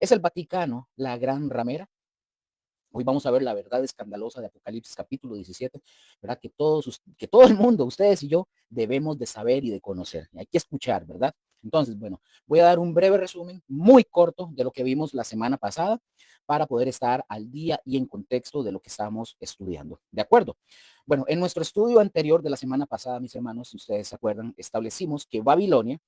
¿Es el Vaticano la gran ramera? Hoy vamos a ver la verdad escandalosa de Apocalipsis capítulo 17, ¿verdad? Que todo el mundo, ustedes y yo, debemos de saber y de conocer. Hay que escuchar, ¿verdad? Entonces, bueno, voy a dar un breve resumen muy corto de lo que vimos la semana pasada para poder estar al día y en contexto de lo que estamos estudiando. ¿De acuerdo? Bueno, en nuestro estudio anterior de la semana pasada, mis hermanos, si ustedes se acuerdan, establecimos que Babilonia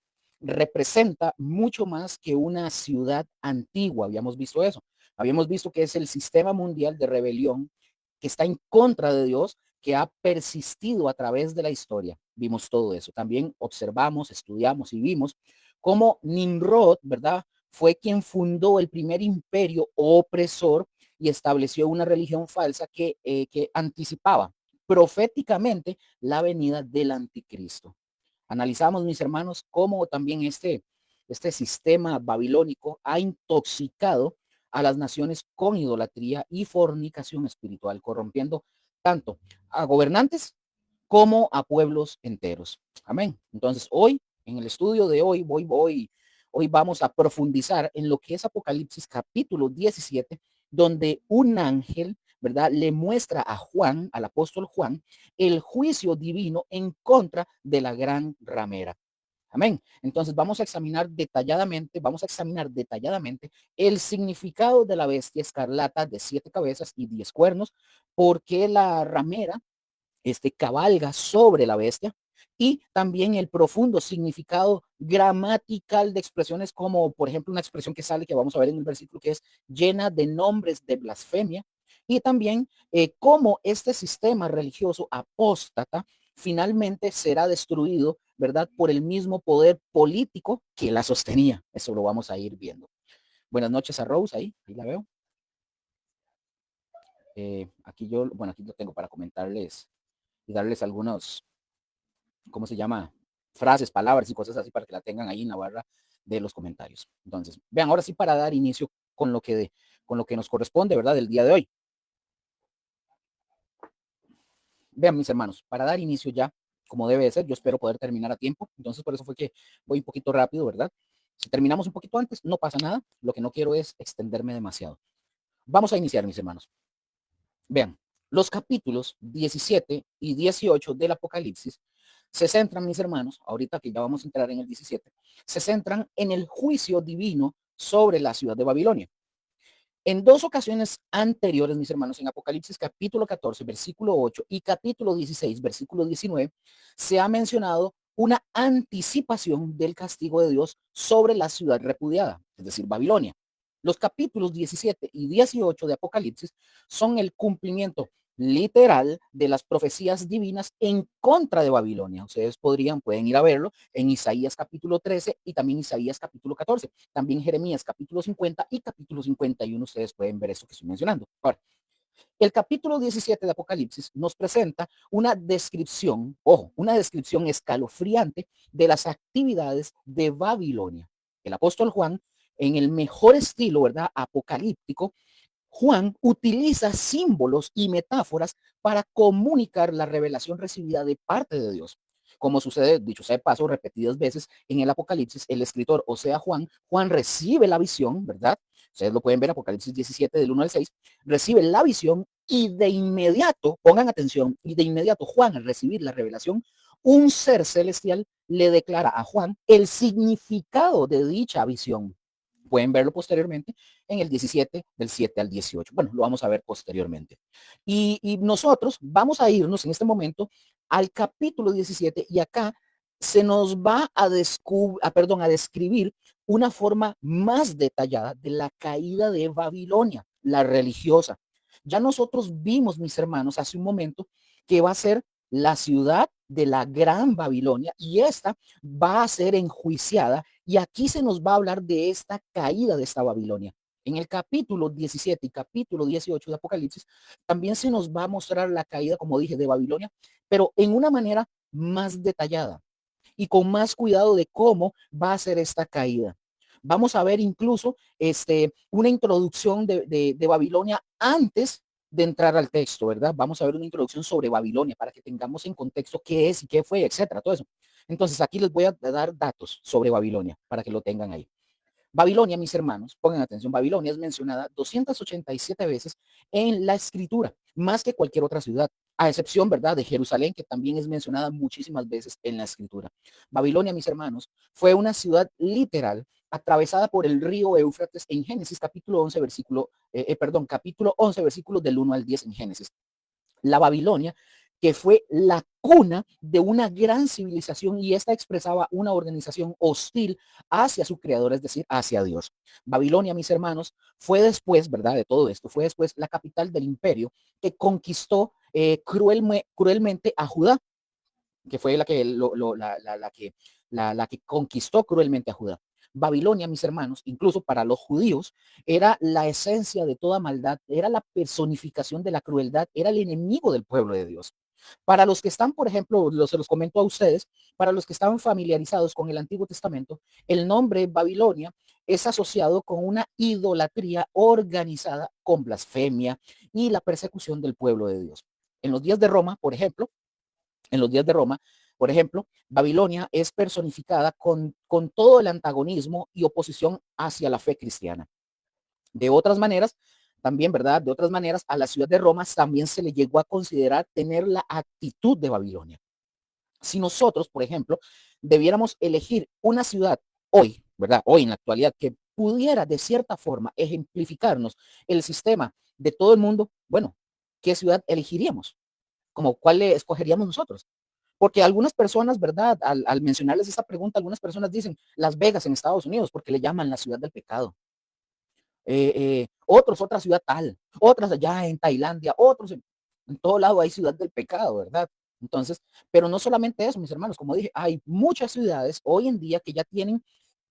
representa mucho más que una ciudad antigua. Habíamos visto eso. Habíamos visto que es el sistema mundial de rebelión que está en contra de Dios, que ha persistido a través de la historia. Vimos todo eso. También observamos, estudiamos y vimos cómo Nimrod, ¿verdad? Fue quien fundó el primer imperio opresor y estableció una religión falsa que anticipaba proféticamente la venida del anticristo. Analizamos, mis hermanos, cómo también este sistema babilónico ha intoxicado a las naciones con idolatría y fornicación espiritual, corrompiendo tanto a gobernantes como a pueblos enteros. Amén. Entonces, hoy, en el estudio de hoy vamos a profundizar en lo que es Apocalipsis capítulo 17, donde un ángel, ¿verdad? Le muestra a Juan, al apóstol Juan, el juicio divino en contra de la gran ramera. Amén. Entonces vamos a examinar detalladamente el significado de la bestia escarlata de 7 cabezas y 10 cuernos, por qué la ramera cabalga sobre la bestia, y también el profundo significado gramatical de expresiones como, por ejemplo, una expresión que sale, que vamos a ver en el versículo, que es llena de nombres de blasfemia, y también cómo este sistema religioso apóstata finalmente será destruido, ¿verdad? Por el mismo poder político que la sostenía. Eso lo vamos a ir viendo. Buenas noches a Rose, ahí la veo. Aquí lo tengo para comentarles y darles algunos, ¿cómo se llama? Frases, palabras y cosas así para que la tengan ahí en la barra de los comentarios. Entonces, vean, ahora sí para dar inicio con lo que nos corresponde, ¿verdad? Del día de hoy. Vean, mis hermanos, para dar inicio ya, como debe de ser, yo espero poder terminar a tiempo. Entonces, por eso fue que voy un poquito rápido, ¿verdad? Si terminamos un poquito antes, no pasa nada. Lo que no quiero es extenderme demasiado. Vamos a iniciar, mis hermanos. Vean, los capítulos 17 y 18 del Apocalipsis se centran, mis hermanos, ahorita que ya vamos a entrar en el 17, se centran en el juicio divino sobre la ciudad de Babilonia. En dos ocasiones anteriores, mis hermanos, en Apocalipsis capítulo 14, versículo 8 y capítulo 16, versículo 19, se ha mencionado una anticipación del castigo de Dios sobre la ciudad repudiada, es decir, Babilonia. Los capítulos 17 y 18 de Apocalipsis son el cumplimiento literal de las profecías divinas en contra de Babilonia. Ustedes pueden ir a verlo en Isaías capítulo 13 y también Isaías capítulo 14. También Jeremías capítulo 50 y capítulo 51. Ustedes pueden ver eso que estoy mencionando. Ahora, el capítulo 17 de Apocalipsis nos presenta una descripción, ojo, una descripción escalofriante de las actividades de Babilonia. El apóstol Juan, en el mejor estilo, ¿verdad? Apocalíptico, Juan utiliza símbolos y metáforas para comunicar la revelación recibida de parte de Dios. Como sucede, dicho sea de paso, repetidas veces en el Apocalipsis, el escritor, o sea, Juan recibe la visión, ¿verdad? Ustedes lo pueden ver, Apocalipsis 17, del 1 al 6, recibe la visión y de inmediato, pongan atención, y de inmediato Juan, al recibir la revelación, un ser celestial le declara a Juan el significado de dicha visión. Pueden verlo posteriormente en el 17, del 7 al 18. Bueno, lo vamos a ver posteriormente. Y nosotros vamos a irnos en este momento al capítulo 17 y acá se nos va a describir una forma más detallada de la caída de Babilonia, la religiosa. Ya nosotros vimos, mis hermanos, hace un momento que va a ser la ciudad de la gran Babilonia y esta va a ser enjuiciada, y aquí se nos va a hablar de esta caída de esta Babilonia. En el capítulo 17 y capítulo 18 de Apocalipsis también se nos va a mostrar la caída, como dije, de Babilonia, pero en una manera más detallada y con más cuidado de cómo va a ser esta caída. Vamos a ver incluso una introducción de Babilonia antes de entrar al texto, ¿verdad? Vamos a ver una introducción sobre Babilonia para que tengamos en contexto qué es y qué fue, etcétera, todo eso. Entonces aquí les voy a dar datos sobre Babilonia para que lo tengan ahí. Babilonia, mis hermanos, pongan atención, Babilonia es mencionada 287 veces en la escritura, más que cualquier otra ciudad, a excepción, ¿verdad?, de Jerusalén, que también es mencionada muchísimas veces en la escritura. Babilonia, mis hermanos, fue una ciudad literal atravesada por el río Éufrates en Génesis capítulo 11, capítulo 11, versículos del 1 al 10 en Génesis. La Babilonia, que fue la cuna de una gran civilización y esta expresaba una organización hostil hacia su creador, es decir, hacia Dios. Babilonia, mis hermanos, fue después, ¿verdad? De todo esto, fue después la capital del imperio que conquistó cruelmente a Judá, que fue la que conquistó cruelmente a Judá. Babilonia, mis hermanos, incluso para los judíos, era la esencia de toda maldad, era la personificación de la crueldad, era el enemigo del pueblo de Dios. Para los que están, por ejemplo, se los comento a ustedes, para los que estaban familiarizados con el Antiguo Testamento, el nombre Babilonia es asociado con una idolatría organizada con blasfemia y la persecución del pueblo de Dios. En los días de Roma, por ejemplo, en los días de Roma, por ejemplo, Babilonia es personificada con todo el antagonismo y oposición hacia la fe cristiana. De otras maneras, también, ¿verdad? De otras maneras, a la ciudad de Roma también se le llegó a considerar tener la actitud de Babilonia. Si nosotros, por ejemplo, debiéramos elegir una ciudad hoy, ¿verdad? Hoy en la actualidad, que pudiera de cierta forma ejemplificarnos el sistema de todo el mundo, bueno, ¿qué ciudad elegiríamos? Como cuál le escogeríamos nosotros. Porque algunas personas, ¿verdad? Al mencionarles esta pregunta, algunas personas dicen Las Vegas en Estados Unidos porque le llaman la ciudad del pecado. Otros, otra ciudad tal, otras allá en Tailandia, otros en todo lado hay ciudad del pecado, ¿verdad? Entonces, pero no solamente eso, mis hermanos, como dije, hay muchas ciudades hoy en día que ya tienen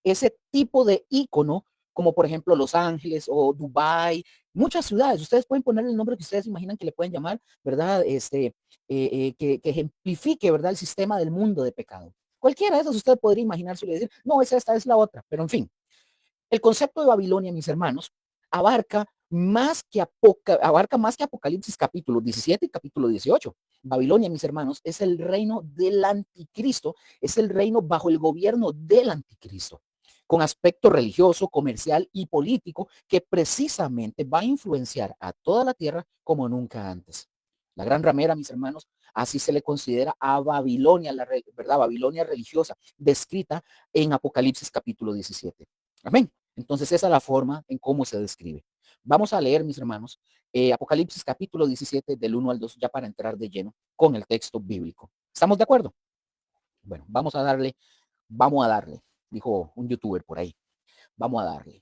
ese tipo de icono, como por ejemplo Los Ángeles o Dubai, muchas ciudades. Ustedes pueden poner el nombre que ustedes imaginan que le pueden llamar, ¿verdad? Que ejemplifique, ¿verdad? El sistema del mundo de pecado. Cualquiera de esas usted podría imaginarse y decir, no, esta es la otra, pero en fin. El concepto de Babilonia, mis hermanos, abarca más que Apocalipsis capítulo 17 y capítulo 18. Babilonia, mis hermanos, es el reino del anticristo, es el reino bajo el gobierno del anticristo, con aspecto religioso, comercial y político que precisamente va a influenciar a toda la tierra como nunca antes. La gran ramera, mis hermanos, así se le considera a Babilonia, ¿verdad? Babilonia religiosa, descrita en Apocalipsis capítulo 17. Amén. Entonces esa es la forma en cómo se describe. Vamos a leer, mis hermanos, Apocalipsis capítulo 17 del 1 al 2, ya para entrar de lleno con el texto bíblico. ¿Estamos de acuerdo? Bueno, vamos a darle, dijo un youtuber por ahí. Vamos a darle.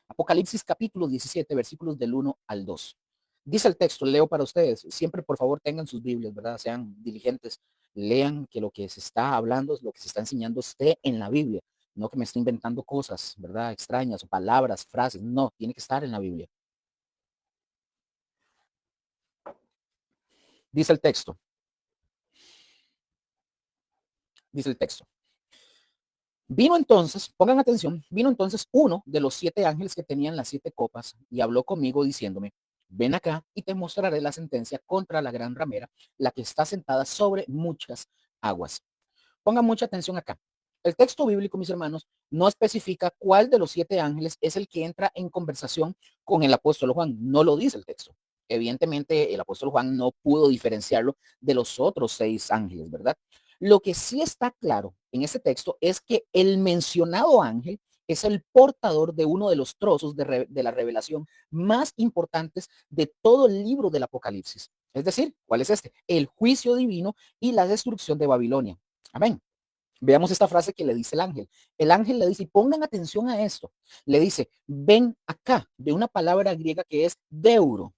Apocalipsis capítulo 17, versículos del 1 al 2. Dice el texto, leo para ustedes. Siempre, por favor, tengan sus Biblias, ¿verdad? Sean diligentes. Lean que lo que se está hablando, lo que se está enseñando esté en la Biblia. No que me esté inventando cosas, ¿verdad? Extrañas o palabras, frases. No, tiene que estar en la Biblia. Dice el texto. Dice el texto. Vino entonces, pongan atención, vino entonces uno de los 7 ángeles que tenían las 7 copas y habló conmigo diciéndome, ven acá y te mostraré la sentencia contra la gran ramera, la que está sentada sobre muchas aguas. Pongan mucha atención acá. El texto bíblico, mis hermanos, no especifica cuál de los 7 ángeles es el que entra en conversación con el apóstol Juan. No lo dice el texto. Evidentemente, el apóstol Juan no pudo diferenciarlo de los otros 6 ángeles, ¿verdad? Lo que sí está claro en este texto es que el mencionado ángel es el portador de uno de los trozos de la revelación más importantes de todo el libro del Apocalipsis. Es decir, ¿cuál es este? El juicio divino y la destrucción de Babilonia. Amén. Veamos esta frase que le dice el ángel. El ángel le dice, y pongan atención a esto, le dice, ven acá, de una palabra griega que es deuro.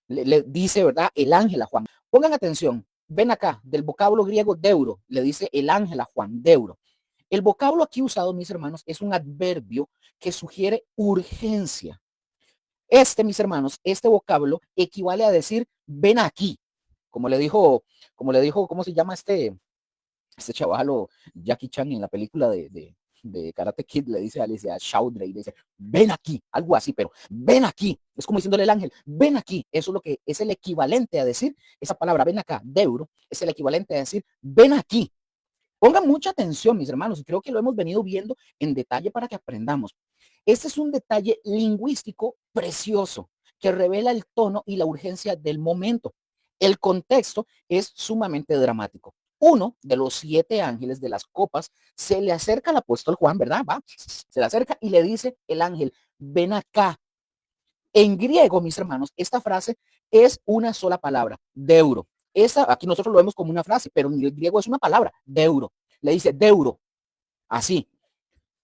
Le dice, ¿verdad? El ángel a Juan. Pongan atención, ven acá, del vocablo griego deuro, le dice el ángel a Juan, deuro. El vocablo aquí usado, mis hermanos, es un adverbio que sugiere urgencia. Mis hermanos, este vocablo equivale a decir, ven aquí. Como le dijo, ¿cómo se llama este chavalo Jackie Chan en la película de Karate Kid? Le dice a Alicia Chowdhury, le dice, ven aquí, algo así, pero ven aquí. Es como diciéndole al ángel, ven aquí. Eso es lo que es el equivalente a decir, esa palabra, ven acá, deuro, es el equivalente a decir, ven aquí. Pongan mucha atención, mis hermanos, y creo que lo hemos venido viendo en detalle para que aprendamos. Este es un detalle lingüístico precioso que revela el tono y la urgencia del momento. El contexto es sumamente dramático. Uno de los 7 ángeles de las copas se le acerca al apóstol Juan, ¿verdad? Va, se le acerca y le dice el ángel, ven acá. En griego, mis hermanos, esta frase es una sola palabra, deuro. Esa, aquí nosotros lo vemos como una frase, pero en el griego es una palabra, deuro. Le dice deuro, así.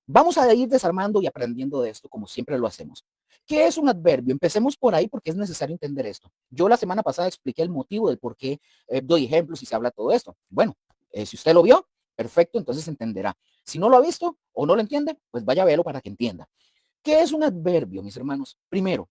Vamos a ir desarmando y aprendiendo de esto como siempre lo hacemos. ¿Qué es un adverbio? Empecemos por ahí porque es necesario entender esto. Yo la semana pasada expliqué el motivo del por qué doy ejemplos y se habla todo esto. Bueno, si usted lo vio, perfecto, entonces entenderá. Si no lo ha visto o no lo entiende, pues vaya a verlo para que entienda. ¿Qué es un adverbio, mis hermanos? Primero,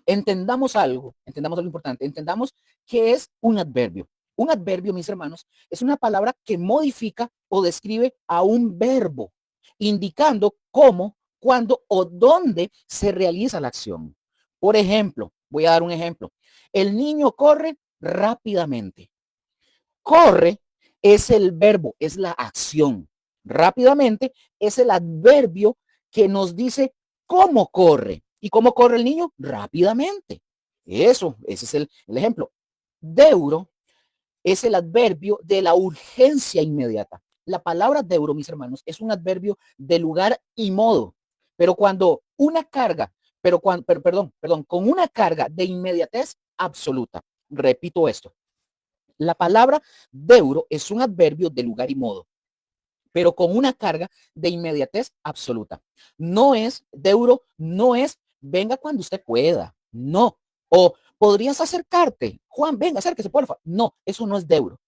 entendamos algo importante, entendamos qué es un adverbio. Un adverbio, mis hermanos, es una palabra que modifica o describe a un verbo, indicando cómo, cuándo o dónde se realiza la acción. Por ejemplo, voy a dar un ejemplo. El niño corre rápidamente. Corre es el verbo, es la acción. Rápidamente es el adverbio que nos dice cómo corre. ¿Y cómo corre el niño? Rápidamente. Eso, ese es el ejemplo. Deuro es el adverbio de la urgencia inmediata. La palabra deuro, mis hermanos, es un adverbio de lugar y modo. Pero cuando una carga, perdón, con una carga de inmediatez absoluta. Repito esto. La palabra deuro es un adverbio de lugar y modo, pero con una carga de inmediatez absoluta. No es, deuro no es, venga cuando usted pueda, no. O podrías acercarte, Juan, venga, acérquese, porfa. No, eso no es deuro,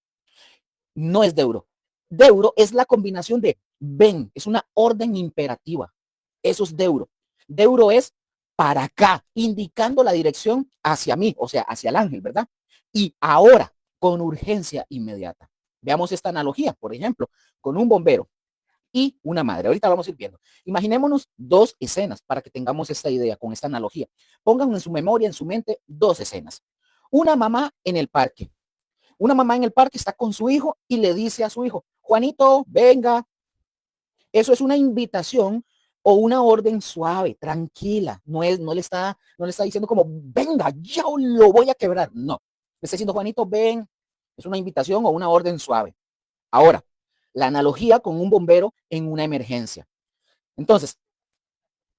no es deuro. Deuro es la combinación de ven, es una orden imperativa. Eso es deuro. Deuro es para acá, indicando la dirección hacia mí, o sea, hacia el ángel, ¿verdad? Y ahora, con urgencia inmediata. Veamos esta analogía, por ejemplo, con un bombero y una madre. Ahorita vamos a ir viendo. Imaginémonos 2 escenas para que tengamos esta idea con esta analogía. Pongan en su memoria, en su mente, 2 escenas. Una mamá en el parque. Una mamá en el parque está con su hijo y le dice a su hijo, Juanito, venga. Eso es una invitación o una orden suave, tranquila. No le está diciendo como, venga, ya lo voy a quebrar. No. Le está diciendo, Juanito, ven. Es una invitación o una orden suave. Ahora, la analogía con un bombero en una emergencia. Entonces,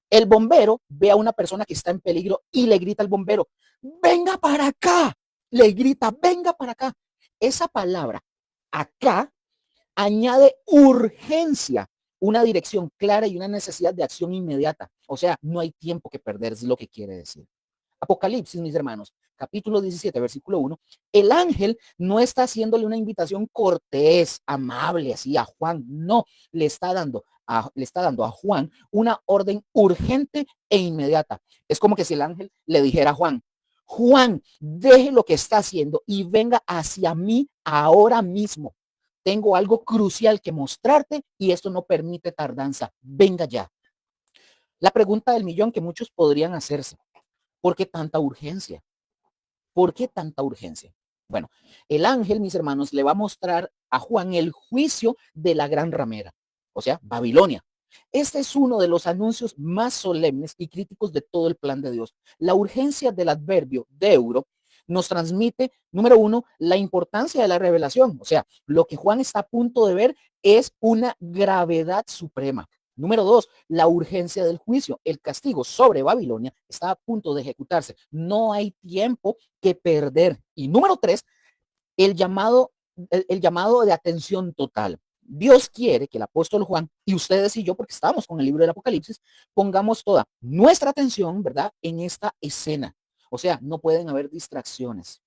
el bombero ve a una persona que está en peligro y le grita al bombero, venga para acá. Le grita, venga para acá. Esa palabra, acá, añade urgencia, una dirección clara y una necesidad de acción inmediata. O sea, no hay tiempo que perder, es lo que quiere decir. Apocalipsis, mis hermanos, capítulo 17, versículo 1, el ángel no está haciéndole una invitación cortés, amable, así a Juan, no, le está dando a Juan una orden urgente e inmediata. Es como que si el ángel le dijera a Juan, Juan, deje lo que está haciendo y venga hacia mí ahora mismo. Tengo algo crucial que mostrarte y esto no permite tardanza. Venga ya. La pregunta del millón que muchos podrían hacerse. ¿Por qué tanta urgencia? ¿Por qué tanta urgencia? Bueno, el ángel, mis hermanos, le va a mostrar a Juan el juicio de la gran ramera, o sea, Babilonia. Este es uno de los anuncios más solemnes y críticos de todo el plan de Dios. La urgencia del adverbio de euro nos transmite, número uno, la importancia de la revelación. O sea, lo que Juan está a punto de ver es una gravedad suprema. Número dos, la urgencia del juicio. El castigo sobre Babilonia está a punto de ejecutarse. No hay tiempo que perder. Y número tres, el llamado de atención total. Dios quiere que el apóstol Juan y ustedes y yo, porque estamos con el libro del Apocalipsis, pongamos toda nuestra atención, ¿verdad?, en esta escena. O sea, no pueden haber distracciones.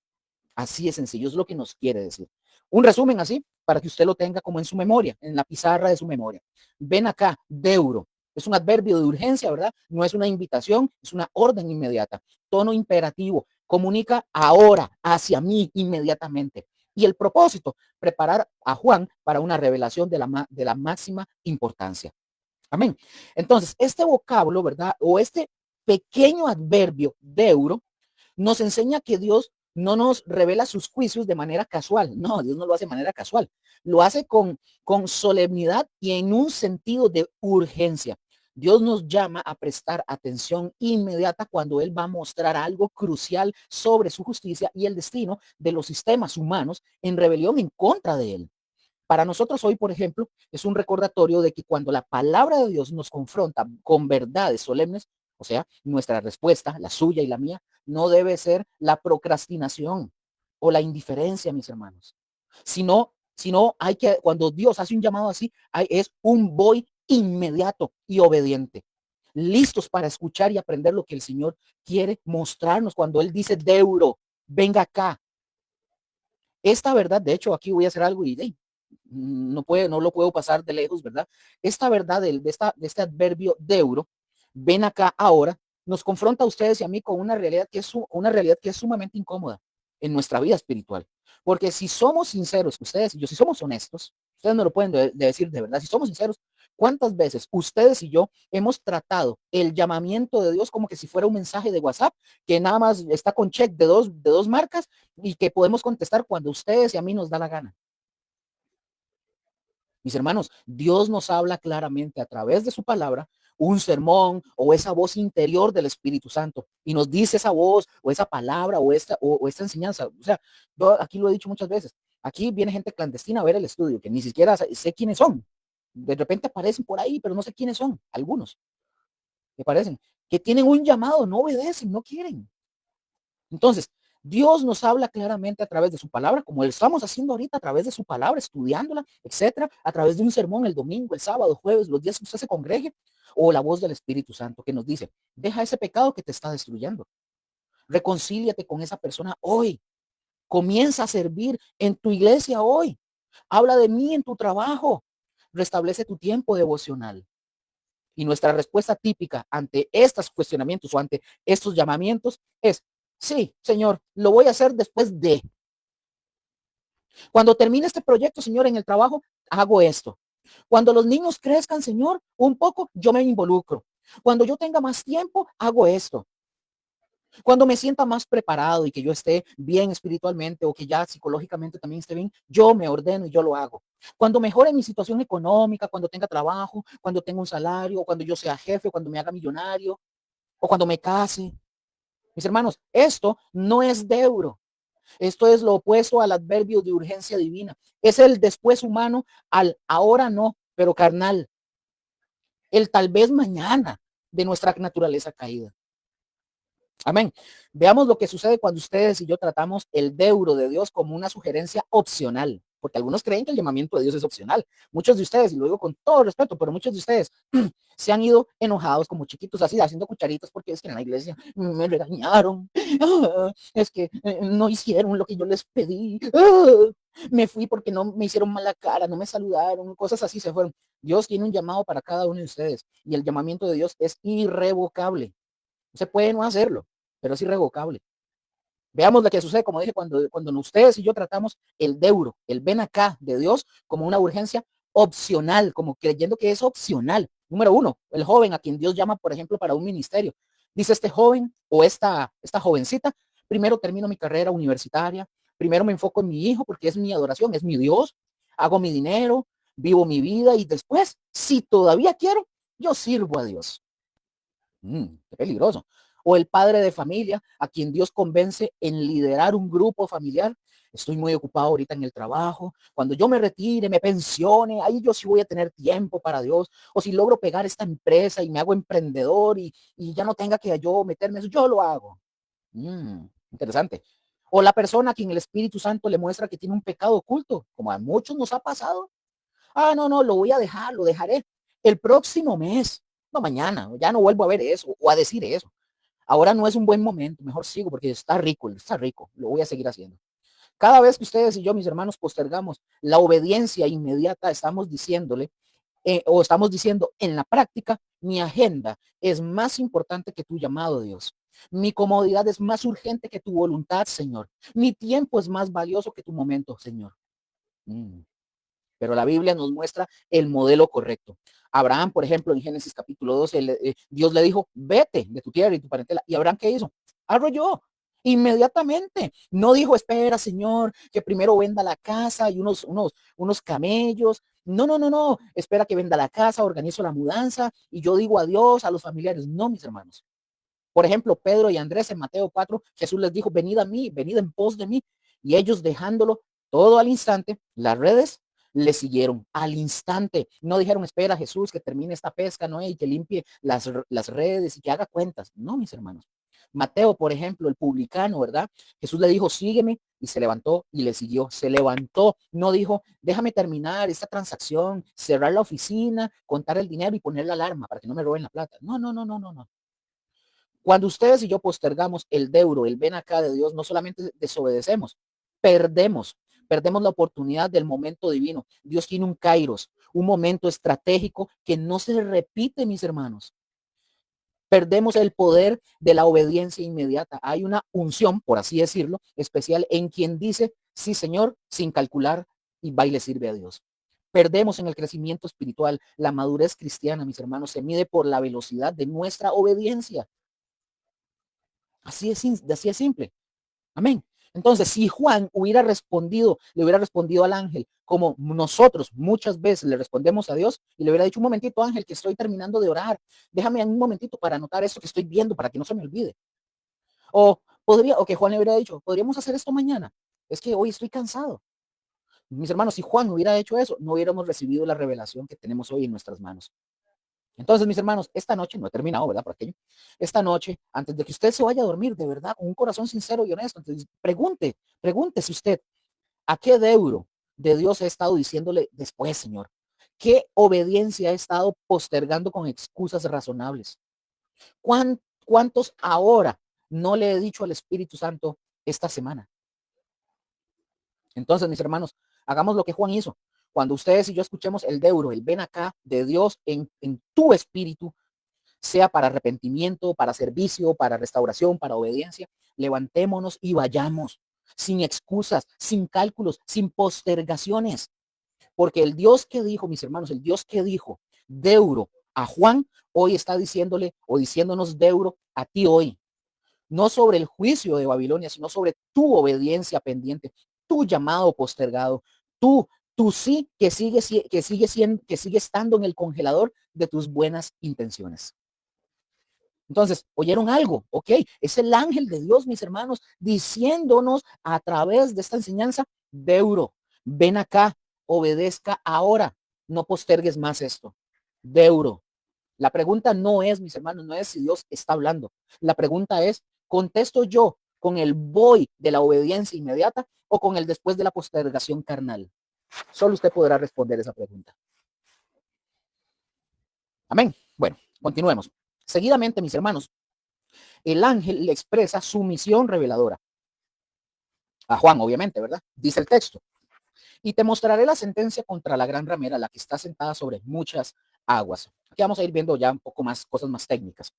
Así es sencillo, es lo que nos quiere decir. Un resumen así, para que usted lo tenga como en su memoria, en la pizarra de su memoria. Ven acá, deuro. Es un adverbio de urgencia, ¿verdad? No es una invitación, es una orden inmediata. Tono imperativo, comunica ahora, hacia mí, inmediatamente. Y el propósito, preparar a Juan para una revelación de la máxima importancia. Amén. Entonces, este vocablo, ¿verdad? O este pequeño adverbio deuro nos enseña que Dios no nos revela sus juicios de manera casual. No, Dios no lo hace de manera casual. Lo hace con solemnidad y en un sentido de urgencia. Dios nos llama a prestar atención inmediata cuando Él va a mostrar algo crucial sobre su justicia y el destino de los sistemas humanos en rebelión en contra de Él. Para nosotros hoy, por ejemplo, es un recordatorio de que cuando la palabra de Dios nos confronta con verdades solemnes, o sea, nuestra respuesta, la suya y la mía, no debe ser la procrastinación o la indiferencia, mis hermanos, sino hay que, cuando Dios hace un llamado así, es un voy inmediato y obediente, listos para escuchar y aprender lo que el Señor quiere mostrarnos cuando Él dice, Deuro, venga acá. Esta verdad, de hecho, aquí voy a hacer algo y no lo puedo pasar de lejos, ¿verdad? Esta verdad de este adverbio deuro, ven acá ahora, nos confronta a ustedes y a mí con una realidad que es sumamente incómoda en nuestra vida espiritual. Porque si somos sinceros, ustedes y yo, si somos honestos, ustedes me lo pueden decir de verdad, si somos sinceros, ¿cuántas veces ustedes y yo hemos tratado el llamamiento de Dios como que si fuera un mensaje de WhatsApp que nada más está con check de dos marcas y que podemos contestar cuando ustedes y a mí nos da la gana? Mis hermanos, Dios nos habla claramente a través de su palabra, un sermón o esa voz interior del Espíritu Santo y nos dice esa voz o esa palabra o esta enseñanza. O sea, yo aquí lo he dicho muchas veces. Aquí viene gente clandestina a ver el estudio que ni siquiera sé quiénes son. De repente aparecen por ahí, pero no sé quiénes son. Algunos me parecen que tienen un llamado, no obedecen, no quieren. Entonces, Dios nos habla claramente a través de su palabra, como lo estamos haciendo ahorita, a través de su palabra, estudiándola, etcétera, a través de un sermón el domingo, el sábado, jueves, los días que usted se congregue, o la voz del Espíritu Santo que nos dice, deja ese pecado que te está destruyendo, reconcíliate con esa persona hoy, comienza a servir en tu iglesia hoy, habla de mí en tu trabajo, restablece tu tiempo devocional. Y nuestra respuesta típica ante estos cuestionamientos o ante estos llamamientos es, sí, Señor, lo voy a hacer después de. Cuando termine este proyecto, Señor, en el trabajo, hago esto. Cuando los niños crezcan, Señor, un poco, yo me involucro. Cuando yo tenga más tiempo, hago esto. Cuando me sienta más preparado y que yo esté bien espiritualmente o que ya psicológicamente también esté bien, yo me ordeno y yo lo hago. Cuando mejore mi situación económica, cuando tenga trabajo, cuando tenga un salario, cuando yo sea jefe, cuando me haga millonario o cuando me case. Mis hermanos, esto no es deuro. Esto es lo opuesto al adverbio de urgencia divina. Es el después humano al ahora no, pero carnal. El tal vez mañana de nuestra naturaleza caída. Amén. Veamos lo que sucede cuando ustedes y yo tratamos el deuro de Dios como una sugerencia opcional, porque algunos creen que el llamamiento de Dios es opcional. Muchos de ustedes, y lo digo con todo respeto, pero muchos de ustedes se han ido enojados como chiquitos, así haciendo cucharitas, porque es que en la iglesia me regañaron, es que no hicieron lo que yo les pedí, me fui porque no me hicieron mala cara, no me saludaron, cosas así se fueron. Dios tiene un llamado para cada uno de ustedes y el llamamiento de Dios es irrevocable. Se puede no hacerlo, pero es irrevocable. Veamos lo que sucede, como dije, cuando ustedes y yo tratamos el deuro, el ven acá de Dios como una urgencia opcional, como creyendo que es opcional. Número uno, el joven a quien Dios llama, por ejemplo, para un ministerio. Dice este joven o esta jovencita, primero termino mi carrera universitaria, primero me enfoco en mi hijo porque es mi adoración, es mi Dios, hago mi dinero, vivo mi vida y después, si todavía quiero, yo sirvo a Dios. Qué peligroso. O el padre de familia a quien Dios convence en liderar un grupo familiar. Estoy muy ocupado ahorita en el trabajo. Cuando yo me retire, me pensione, ahí yo sí voy a tener tiempo para Dios. O si logro pegar esta empresa y me hago emprendedor y ya no tenga que yo meterme eso, yo lo hago. Interesante. O la persona a quien el Espíritu Santo le muestra que tiene un pecado oculto, como a muchos nos ha pasado. No, lo voy a dejar, lo dejaré el próximo mes, no mañana, ya no vuelvo a ver eso o a decir eso. Ahora no es un buen momento, mejor sigo porque está rico, lo voy a seguir haciendo. Cada vez que ustedes y yo, mis hermanos, postergamos la obediencia inmediata, estamos diciéndole o estamos diciendo en la práctica, mi agenda es más importante que tu llamado, Dios. Mi comodidad es más urgente que tu voluntad, Señor. Mi tiempo es más valioso que tu momento, Señor. Pero la Biblia nos muestra el modelo correcto. Abraham, por ejemplo, en Génesis capítulo 12, Dios le dijo, vete de tu tierra y tu parentela. ¿Y Abraham qué hizo? Arrolló. Inmediatamente. No dijo, espera, Señor, que primero venda la casa y unos camellos. No, no, no, no. Espera que venda la casa, organizo la mudanza y yo digo adiós a los familiares. No, mis hermanos. Por ejemplo, Pedro y Andrés en Mateo 4, Jesús les dijo, venid a mí, venid en pos de mí. Y ellos dejándolo todo al instante, las redes le siguieron al instante. No dijeron, espera Jesús que termine esta pesca, ¿no? Y que limpie las redes y que haga cuentas. No, mis hermanos. Mateo, por ejemplo, el publicano, ¿verdad? Jesús le dijo, sígueme, y se levantó y le siguió. Se levantó, no dijo, déjame terminar esta transacción, cerrar la oficina, contar el dinero y poner la alarma para que no me roben la plata. No, no, no, no, no, no. Cuando ustedes y yo postergamos el deuro, el ven acá de Dios, no solamente desobedecemos, perdemos, perdemos la oportunidad del momento divino. Dios tiene un kairos, un momento estratégico que no se repite, mis hermanos. Perdemos el poder de la obediencia inmediata. Hay una unción, por así decirlo, especial en quien dice, sí, Señor, sin calcular y va y le sirve a Dios. Perdemos en el crecimiento espiritual. La madurez cristiana, mis hermanos, se mide por la velocidad de nuestra obediencia. Así es simple. Amén. Entonces, si Juan hubiera respondido, le hubiera respondido al ángel, como nosotros muchas veces le respondemos a Dios, y le hubiera dicho, un momentito, ángel, que estoy terminando de orar, déjame un momentito para anotar esto que estoy viendo, para que no se me olvide. O que Juan le hubiera dicho, podríamos hacer esto mañana, es que hoy estoy cansado. Mis hermanos, si Juan hubiera hecho eso, no hubiéramos recibido la revelación que tenemos hoy en nuestras manos. Entonces, mis hermanos, esta noche, no he terminado, ¿verdad? Por aquello. Esta noche, antes de que usted se vaya a dormir, de verdad, con un corazón sincero y honesto, entonces, pregúntese usted, ¿a qué deuro de Dios he estado diciéndole después, Señor? ¿Qué obediencia he estado postergando con excusas razonables? ¿Cuántos ahora no le he dicho al Espíritu Santo esta semana? Entonces, mis hermanos, hagamos lo que Juan hizo. Cuando ustedes y yo escuchemos el deuro, el ven acá de Dios en tu espíritu, sea para arrepentimiento, para servicio, para restauración, para obediencia, levantémonos y vayamos, sin excusas, sin cálculos, sin postergaciones. Porque el Dios que dijo, mis hermanos, el Dios que dijo deuro a Juan, hoy está diciéndole o diciéndonos deuro a ti hoy. No sobre el juicio de Babilonia, sino sobre tu obediencia pendiente, tu llamado postergado, tú sí que sigue estando en el congelador de tus buenas intenciones. Entonces, ¿oyeron algo? Ok, es el ángel de Dios, mis hermanos, diciéndonos a través de esta enseñanza, Deuro, ven acá, obedezca ahora, no postergues más esto. Deuro. La pregunta no es, mis hermanos, no es si Dios está hablando. La pregunta es, ¿contesto yo con el voy de la obediencia inmediata o con el después de la postergación carnal? Solo usted podrá responder esa pregunta. Amén. Bueno, continuemos. Seguidamente, mis hermanos, el ángel le expresa su misión reveladora. A Juan, obviamente, ¿verdad? Dice el texto. Y te mostraré la sentencia contra la gran ramera, la que está sentada sobre muchas aguas. Aquí vamos a ir viendo ya un poco más cosas más técnicas.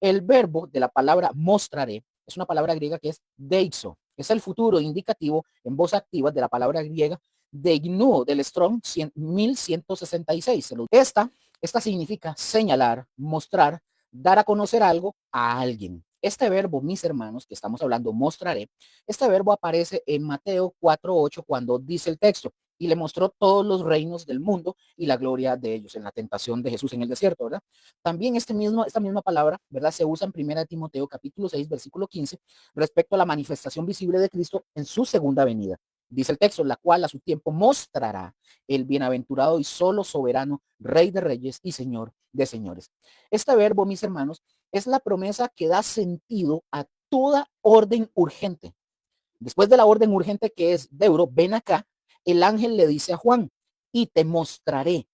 El verbo de la palabra mostraré es una palabra griega que es deizo. Es el futuro indicativo en voz activa de la palabra griega deignuo del Strong 1166. Esta significa señalar, mostrar, dar a conocer algo a alguien. Este verbo, mis hermanos, que estamos hablando, mostraré, este verbo aparece en Mateo 4:8 cuando dice el texto, y le mostró todos los reinos del mundo y la gloria de ellos en la tentación de Jesús en el desierto, ¿verdad? También esta misma palabra, ¿verdad? Se usa en 1 Timoteo capítulo 6, versículo 15, respecto a la manifestación visible de Cristo en su segunda venida. Dice el texto, la cual a su tiempo mostrará el bienaventurado y solo soberano, Rey de reyes y Señor de señores. Este verbo, mis hermanos, es la promesa que da sentido a toda orden urgente. Después de la orden urgente que es Deuro, ven acá, el ángel le dice a Juan, y te mostraré.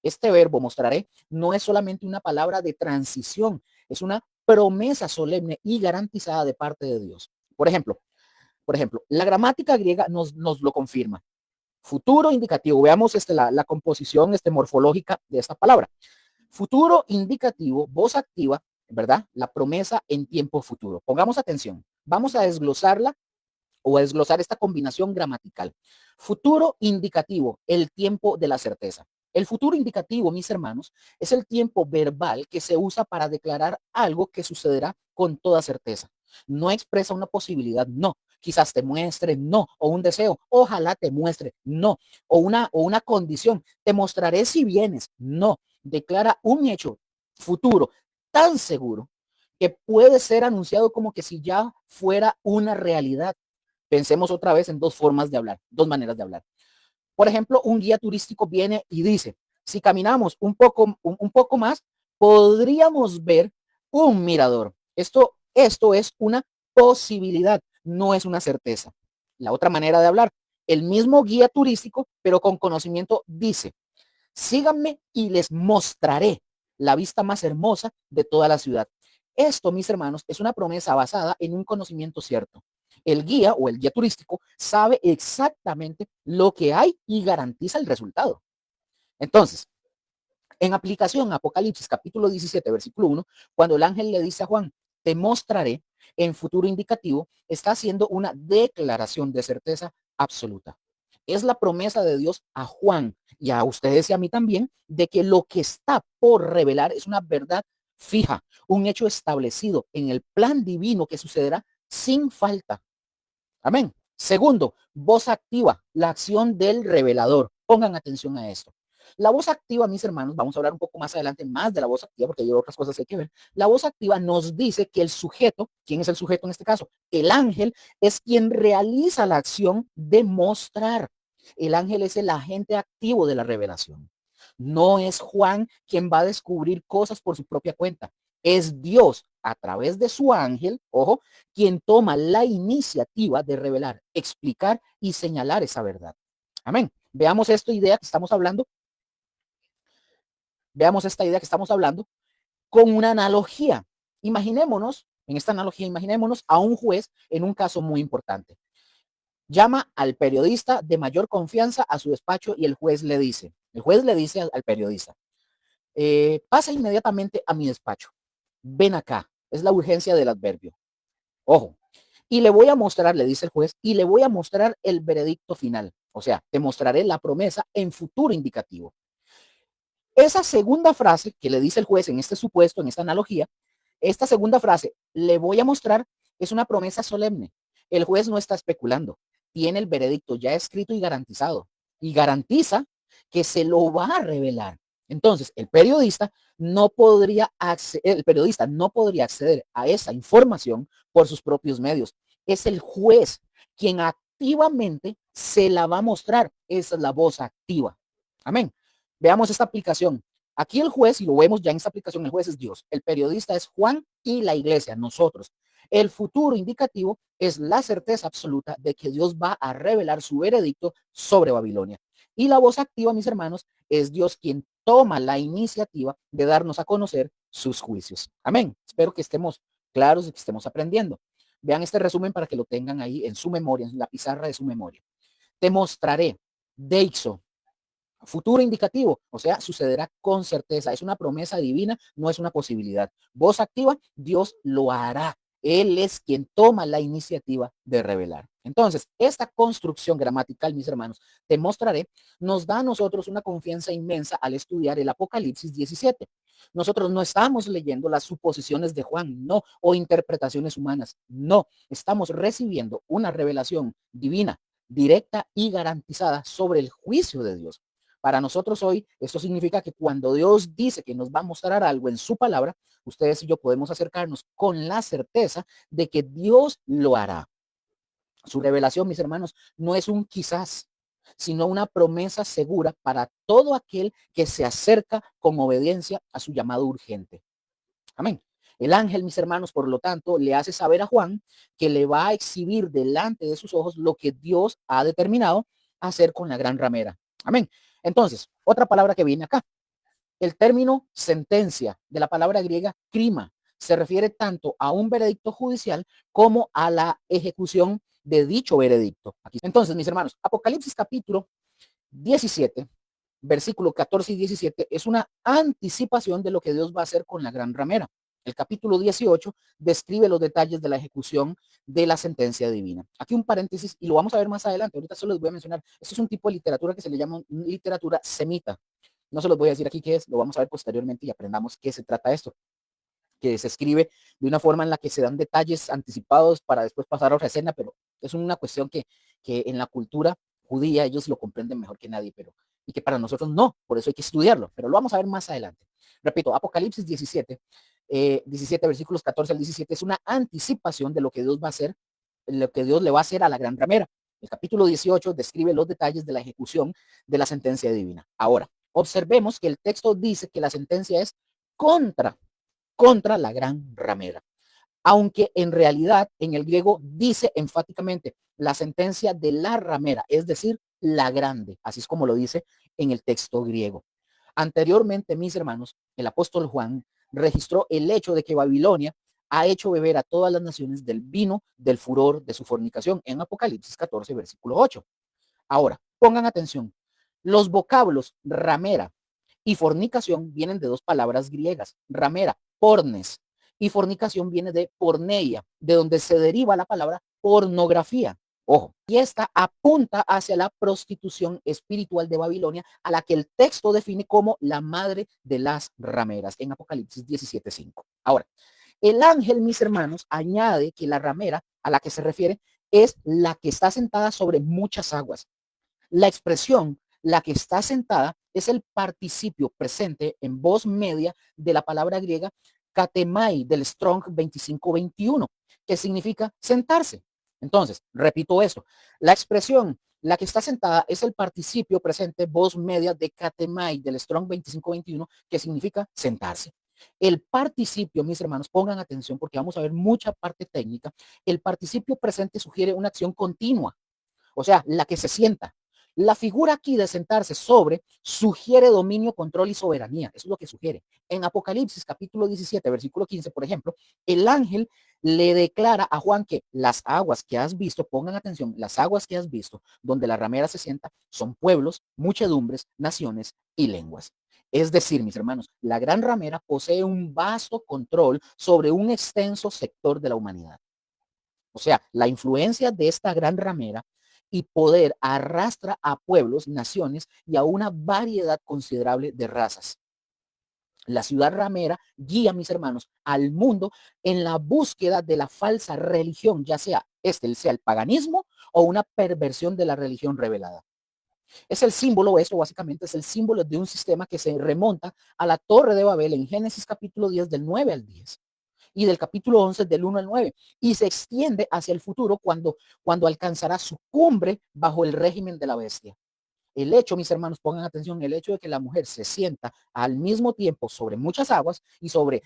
Este verbo mostraré no es solamente una palabra de transición, es una promesa solemne y garantizada de parte de Dios. Por ejemplo, la gramática griega nos lo confirma. Futuro indicativo, veamos la composición morfológica de esta palabra. Futuro indicativo, voz activa, ¿verdad? La promesa en tiempo futuro. Pongamos atención. Vamos a desglosarla o a desglosar esta combinación gramatical. Futuro indicativo, el tiempo de la certeza. El futuro indicativo, mis hermanos, es el tiempo verbal que se usa para declarar algo que sucederá con toda certeza. No expresa una posibilidad, no. Quizás te muestre, no. O un deseo, ojalá te muestre, no. O una condición, te mostraré si vienes, no. Declara un hecho futuro tan seguro que puede ser anunciado como que si ya fuera una realidad. Pensemos otra vez en dos formas de hablar, dos maneras de hablar. Por ejemplo, un guía turístico viene y dice, si caminamos un poco más, podríamos ver un mirador. Esto es una posibilidad, no es una certeza. La otra manera de hablar, el mismo guía turístico, pero con conocimiento, dice, síganme y les mostraré la vista más hermosa de toda la ciudad. Esto, mis hermanos, es una promesa basada en un conocimiento cierto. El guía o el guía turístico sabe exactamente lo que hay y garantiza el resultado. Entonces, en aplicación, Apocalipsis capítulo 17, versículo 1, cuando el ángel le dice a Juan, te mostraré en futuro indicativo, está haciendo una declaración de certeza absoluta. Es la promesa de Dios a Juan y a ustedes y a mí también de que lo que está por revelar es una verdad fija, un hecho establecido en el plan divino que sucederá sin falta. Amén. Segundo, voz activa, la acción del revelador. Pongan atención a esto. La voz activa, mis hermanos, vamos a hablar un poco más adelante más de la voz activa porque hay otras cosas que hay que ver. La voz activa nos dice que el sujeto, ¿quién es el sujeto en este caso? El ángel es quien realiza la acción de mostrar. El ángel es el agente activo de la revelación. No es Juan quien va a descubrir cosas por su propia cuenta. Es Dios a través de su ángel, ojo, quien toma la iniciativa de revelar, explicar y señalar esa verdad. Amén. Veamos esta idea que estamos hablando. Veamos esta idea que estamos hablando con una analogía. Imaginémonos, en esta analogía, imaginémonos a un juez en un caso muy importante. Llama al periodista de mayor confianza a su despacho y el juez le dice al periodista, pasa inmediatamente a mi despacho. Ven acá, es la urgencia del adverbio. Ojo, y le voy a mostrar, le dice el juez, y le voy a mostrar el veredicto final. O sea, te mostraré la promesa en futuro indicativo. Esa segunda frase que le dice el juez en este supuesto, en esta analogía, esta segunda frase, le voy a mostrar, es una promesa solemne. El juez no está especulando, tiene el veredicto ya escrito y garantizado. Y garantiza que se lo va a revelar. Entonces, el periodista no podría acceder a esa información por sus propios medios. Es el juez quien activamente se la va a mostrar. Esa es la voz activa. Amén. Veamos esta aplicación. Aquí el juez, y lo vemos ya en esta aplicación, el juez es Dios. El periodista es Juan y la iglesia, nosotros. El futuro indicativo es la certeza absoluta de que Dios va a revelar su veredicto sobre Babilonia. Y la voz activa, mis hermanos, es Dios quien toma la iniciativa de darnos a conocer sus juicios. Amén. Espero que estemos claros y que estemos aprendiendo. Vean este resumen para que lo tengan ahí en su memoria, en la pizarra de su memoria. Te mostraré, Deixo, futuro indicativo, o sea, sucederá con certeza. Es una promesa divina, no es una posibilidad. Voz activa, Dios lo hará. Él es quien toma la iniciativa de revelar. Entonces, esta construcción gramatical, mis hermanos, te mostraré, nos da a nosotros una confianza inmensa al estudiar el Apocalipsis 17. Nosotros no estamos leyendo las suposiciones de Juan, no, o interpretaciones humanas, no. Estamos recibiendo una revelación divina, directa y garantizada sobre el juicio de Dios. Para nosotros hoy, esto significa que cuando Dios dice que nos va a mostrar algo en su palabra, ustedes y yo podemos acercarnos con la certeza de que Dios lo hará. Su revelación, mis hermanos, no es un quizás, sino una promesa segura para todo aquel que se acerca con obediencia a su llamado urgente. Amén. El ángel, mis hermanos, por lo tanto, le hace saber a Juan que le va a exhibir delante de sus ojos lo que Dios ha determinado hacer con la gran ramera. Amén. Entonces, otra palabra que viene acá. El término sentencia de la palabra griega crima se refiere tanto a un veredicto judicial como a la ejecución de dicho veredicto. Aquí. Entonces, mis hermanos, Apocalipsis capítulo 17, versículo 14 y 17 es una anticipación de lo que Dios va a hacer con la gran ramera. El capítulo 18 describe los detalles de la ejecución de la sentencia divina. Aquí un paréntesis y lo vamos a ver más adelante. Ahorita solo les voy a mencionar. Esto es un tipo de literatura que se le llama literatura semita. No se los voy a decir aquí qué es, lo vamos a ver posteriormente y aprendamos qué se trata esto. que se escribe de una forma en la que se dan detalles anticipados para después pasar a otra escena, pero es una cuestión que en la cultura judía ellos lo comprenden mejor que nadie, pero y que para nosotros no, por eso hay que estudiarlo, pero lo vamos a ver más adelante. Repito, Apocalipsis 17, 17 versículos 14 al 17 es una anticipación de lo que Dios va a hacer, lo que Dios le va a hacer a la gran ramera. El capítulo 18 describe los detalles de la ejecución de la sentencia divina. Ahora, observemos que el texto dice que la sentencia es contra la gran ramera, aunque en realidad en el griego dice enfáticamente la sentencia de la ramera, es decir, la grande, así es como lo dice en el texto griego. Anteriormente, mis hermanos, el apóstol Juan registró el hecho de que Babilonia ha hecho beber a todas las naciones del vino del furor de su fornicación en Apocalipsis 14, versículo 8. Ahora, pongan atención. Los vocablos ramera y fornicación vienen de dos palabras griegas. Ramera, pornes, y fornicación viene de porneia, de donde se deriva la palabra pornografía. Ojo, y esta apunta hacia la prostitución espiritual de Babilonia, a la que el texto define como la madre de las rameras en Apocalipsis 17:5. Ahora, el ángel, mis hermanos, añade que la ramera a la que se refiere es la que está sentada sobre muchas aguas. La expresión la que está sentada es el participio presente en voz media de la palabra griega katemai del Strong 2521, que significa sentarse. Entonces, repito esto, la expresión la que está sentada es el participio presente voz media de katemai del Strong 2521, que significa sentarse. El participio, mis hermanos, pongan atención porque vamos a ver mucha parte técnica. El participio presente sugiere una acción continua, o sea, la que se sienta. La figura aquí de sentarse sobre sugiere dominio, control y soberanía. Eso es lo que sugiere. En Apocalipsis capítulo 17, versículo 15, por ejemplo, el ángel le declara a Juan que las aguas que has visto, pongan atención, las aguas que has visto, donde la ramera se sienta, son pueblos, muchedumbres, naciones y lenguas. Es decir, mis hermanos, la gran ramera posee un vasto control sobre un extenso sector de la humanidad. O sea, la influencia de esta gran ramera y poder arrastra a pueblos, naciones y a una variedad considerable de razas. La ciudad ramera guía, mis hermanos, al mundo en la búsqueda de la falsa religión, ya sea sea el paganismo o una perversión de la religión revelada. Es el símbolo, esto básicamente es el símbolo de un sistema que se remonta a la Torre de Babel en Génesis capítulo 10 del 9 al 10 y del capítulo 11 del 1 al 9 y se extiende hacia el futuro cuando alcanzará su cumbre bajo el régimen de la bestia. El hecho, mis hermanos, pongan atención, el hecho de que la mujer se sienta al mismo tiempo sobre muchas aguas y sobre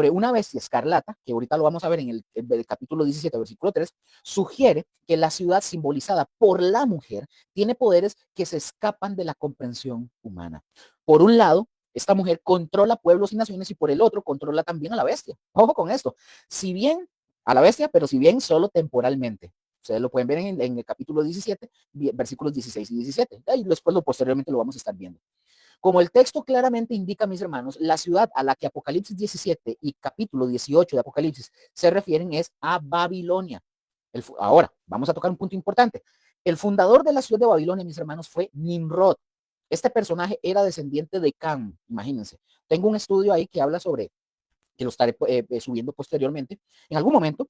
una bestia escarlata, que ahorita lo vamos a ver en el capítulo 17, versículo 3, sugiere que la ciudad simbolizada por la mujer tiene poderes que se escapan de la comprensión humana. Por un lado, esta mujer controla pueblos y naciones y por el otro controla también a la bestia. Ojo con esto. Si bien a la bestia, pero si bien solo temporalmente. Ustedes lo pueden ver en el capítulo 17, versículos 16 y 17. Y después posteriormente lo vamos a estar viendo. Como el texto claramente indica, mis hermanos, la ciudad a la que Apocalipsis 17 y capítulo 18 de Apocalipsis se refieren es a Babilonia. Ahora, vamos a tocar un punto importante. El fundador de la ciudad de Babilonia, mis hermanos, fue Nimrod. Este personaje era descendiente de Cam, imagínense. Tengo un estudio ahí que habla sobre, que lo estaré subiendo posteriormente, en algún momento,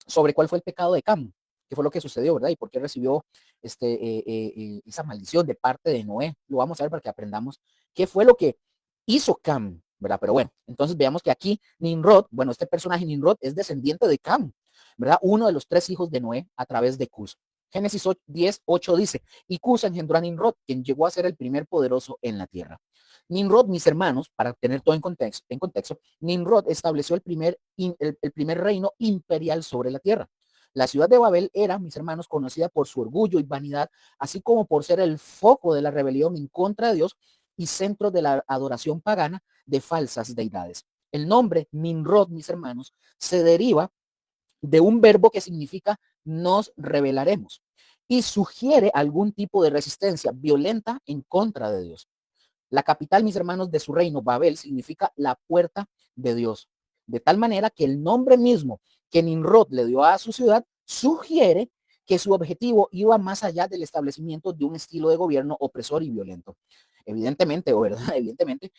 sobre cuál fue el pecado de Cam, qué fue lo que sucedió, ¿verdad? Y por qué recibió esa maldición de parte de Noé. Lo vamos a ver para que aprendamos qué fue lo que hizo Cam, ¿verdad? Pero bueno, entonces veamos que aquí Nimrod, bueno, este personaje Nimrod es descendiente de Cam, ¿verdad? Uno de los 3 hijos de Noé a través de Cus. Génesis 10:8 dice, y Cus engendró a Nimrod, quien llegó a ser el primer poderoso en la tierra. Nimrod, mis hermanos, para tener todo en contexto, Nimrod estableció el primer reino imperial sobre la tierra. La ciudad de Babel era, mis hermanos, conocida por su orgullo y vanidad, así como por ser el foco de la rebelión en contra de Dios y centro de la adoración pagana de falsas deidades. El nombre Nimrod, mis hermanos, se deriva de un verbo que significa nos rebelaremos y sugiere algún tipo de resistencia violenta en contra de Dios. La capital, mis hermanos, de su reino, Babel, significa la puerta de Dios. De tal manera que el nombre mismo que Nimrod le dio a su ciudad sugiere que su objetivo iba más allá del establecimiento de un estilo de gobierno opresor y violento. Evidentemente, o verdad, evidentemente,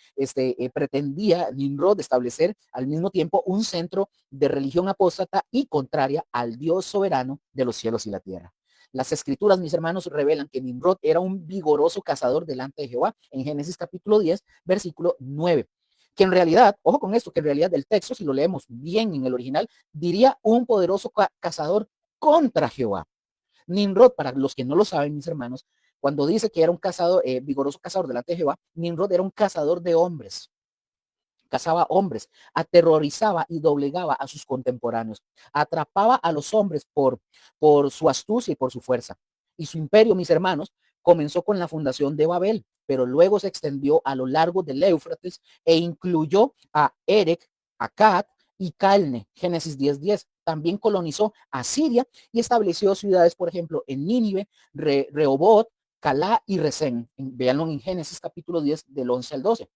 pretendía Nimrod establecer al mismo tiempo un centro de religión apóstata y contraria al Dios soberano de los cielos y la tierra. Las escrituras, mis hermanos, revelan que Nimrod era un vigoroso cazador delante de Jehová en Génesis capítulo 10, versículo 9. Que en realidad, ojo con esto, que en realidad el texto, si lo leemos bien en el original, diría un poderoso cazador contra Jehová. Nimrod, para los que no lo saben, mis hermanos, cuando dice que era un cazador, vigoroso cazador delante de Jehová, Nimrod era un cazador de hombres, cazaba hombres, aterrorizaba y doblegaba a sus contemporáneos, atrapaba a los hombres por su astucia y por su fuerza. Y su imperio, mis hermanos, comenzó con la fundación de Babel, pero luego se extendió a lo largo del Éufrates e incluyó a Erech, Akkad y Calne, Génesis 10:10. También colonizó a Siria y estableció ciudades, por ejemplo, en Nínive, Rehoboth, Calá y Resén. Véanlo en Génesis capítulo 10 del 11 al 12.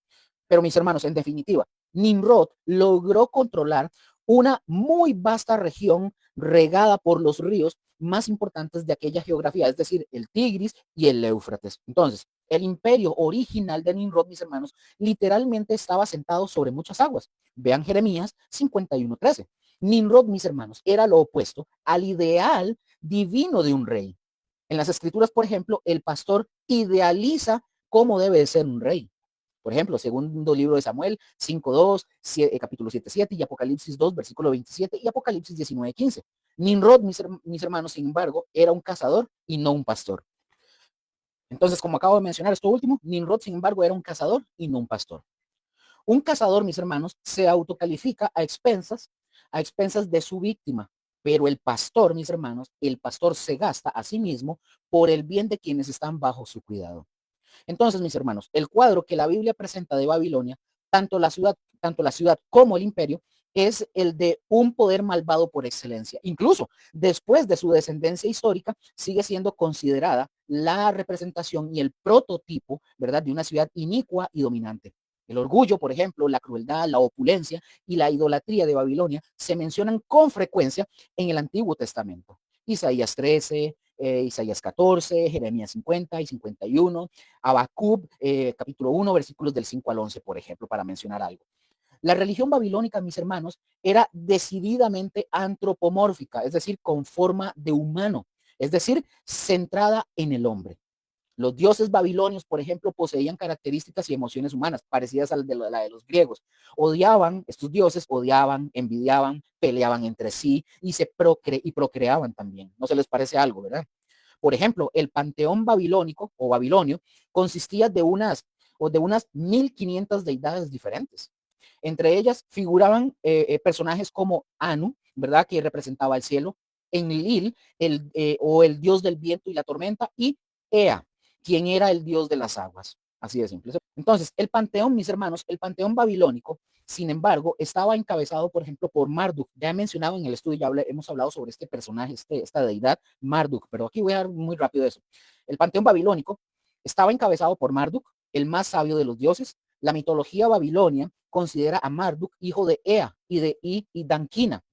Pero mis hermanos, en definitiva, Nimrod logró controlar una muy vasta región regada por los ríos más importantes de aquella geografía, es decir, el Tigris y el Éufrates. Entonces, el imperio original de Nimrod, mis hermanos, literalmente estaba sentado sobre muchas aguas. Vean Jeremías 51:13. Nimrod, mis hermanos, era lo opuesto al ideal divino de un rey. En las escrituras, por ejemplo, el pastor idealiza cómo debe ser un rey. Por ejemplo, segundo libro de Samuel 5:2, capítulo 7:7 y Apocalipsis 2, versículo 27 y Apocalipsis 19:15. Nimrod, mis hermanos, sin embargo, era un cazador y no un pastor. Entonces, como acabo de mencionar esto último, Nimrod, sin embargo, era un cazador y no un pastor. Un cazador, mis hermanos, se autocalifica a expensas de su víctima, pero el pastor, mis hermanos, el pastor se gasta a sí mismo por el bien de quienes están bajo su cuidado. Entonces, mis hermanos, el cuadro que la Biblia presenta de Babilonia, tanto la ciudad como el imperio, es el de un poder malvado por excelencia. Incluso después de su descendencia histórica, sigue siendo considerada la representación y el prototipo, ¿verdad?, de una ciudad inicua y dominante. El orgullo, por ejemplo, la crueldad, la opulencia y la idolatría de Babilonia se mencionan con frecuencia en el Antiguo Testamento. Isaías 13, Isaías 14, Jeremías 50 y 51, Habacuc, capítulo 1, versículos del 5 al 11, por ejemplo, para mencionar algo. La religión babilónica, mis hermanos, era decididamente antropomórfica, es decir, con forma de humano, es decir, centrada en el hombre. Los dioses babilonios, por ejemplo, poseían características y emociones humanas parecidas a la de los griegos. Estos dioses odiaban, envidiaban, peleaban entre sí y procreaban también. ¿No se les parece algo, verdad? Por ejemplo, el panteón babilónico o babilonio consistía de unas 1500 deidades diferentes. Entre ellas figuraban personajes como Anu, ¿verdad?, que representaba el cielo, Enlil, o el dios del viento y la tormenta, y Ea, quien era el dios de las aguas. Así de simple. Entonces, el panteón, mis hermanos, el panteón babilónico, sin embargo, estaba encabezado, por ejemplo, por Marduk. Ya he mencionado en el estudio, hemos hablado sobre este personaje, esta deidad, Marduk, pero aquí voy a dar muy rápido eso. El panteón babilónico estaba encabezado por Marduk, el más sabio de los dioses. La mitología babilonia considera a Marduk hijo de Ea y Dankina.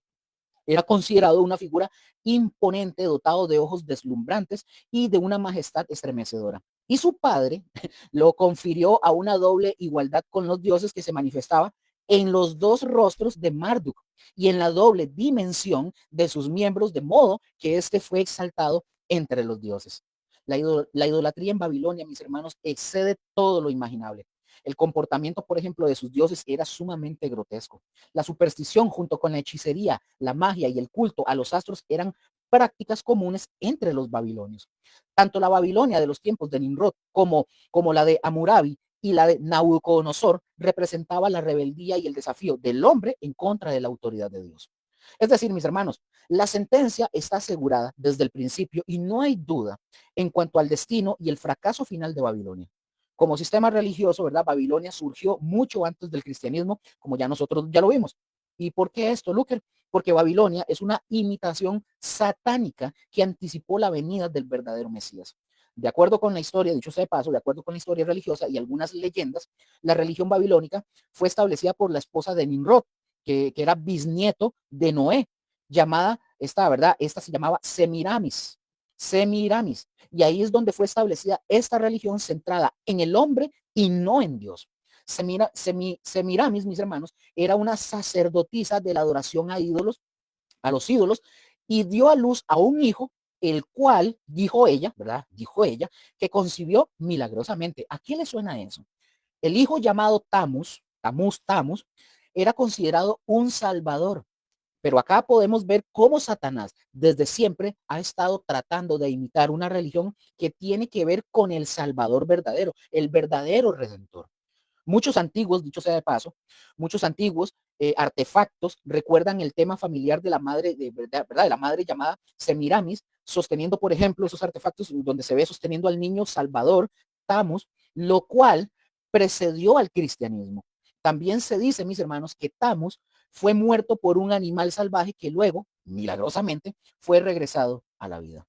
Era considerado una figura imponente, dotado de ojos deslumbrantes y de una majestad estremecedora. Y su padre lo confirió a una doble igualdad con los dioses que se manifestaba en los dos rostros de Marduk y en la doble dimensión de sus miembros, de modo que éste fue exaltado entre los dioses. La idolatría en Babilonia, mis hermanos, excede todo lo imaginable. El comportamiento, por ejemplo, de sus dioses era sumamente grotesco. La superstición junto con la hechicería, la magia y el culto a los astros eran prácticas comunes entre los babilonios. Tanto la Babilonia de los tiempos de Nimrod como la de Hammurabi y la de Nabucodonosor representaba la rebeldía y el desafío del hombre en contra de la autoridad de Dios. Es decir, mis hermanos, la sentencia está asegurada desde el principio y no hay duda en cuanto al destino y el fracaso final de Babilonia. Como sistema religioso, ¿verdad? Babilonia surgió mucho antes del cristianismo, como ya nosotros ya lo vimos. ¿Y por qué esto, Luker? Porque Babilonia es una imitación satánica que anticipó la venida del verdadero Mesías. De acuerdo con la historia, dicho sea de paso, de acuerdo con la historia religiosa y algunas leyendas, la religión babilónica fue establecida por la esposa de Nimrod, que era bisnieto de Noé, llamada, esta se llamaba Semiramis. Semiramis. Y ahí es donde fue establecida esta religión centrada en el hombre y no en Dios. Semiramis, mis hermanos, era una sacerdotisa de la adoración a ídolos, a los ídolos, y dio a luz a un hijo, el cual, dijo ella, ¿verdad? Dijo ella, que concibió milagrosamente. ¿A qué le suena eso? El hijo llamado Tamus, era considerado un salvador. Pero acá podemos ver cómo Satanás desde siempre ha estado tratando de imitar una religión que tiene que ver con el Salvador verdadero, el verdadero Redentor. Muchos antiguos, dicho sea de paso, muchos antiguos artefactos recuerdan el tema familiar de la madre, ¿verdad? De la madre llamada Semiramis, sosteniendo, por ejemplo, esos artefactos donde se ve sosteniendo al niño Salvador, Tamus, lo cual precedió al cristianismo. También se dice, mis hermanos, que Tamus fue muerto por un animal salvaje que luego, milagrosamente, fue regresado a la vida.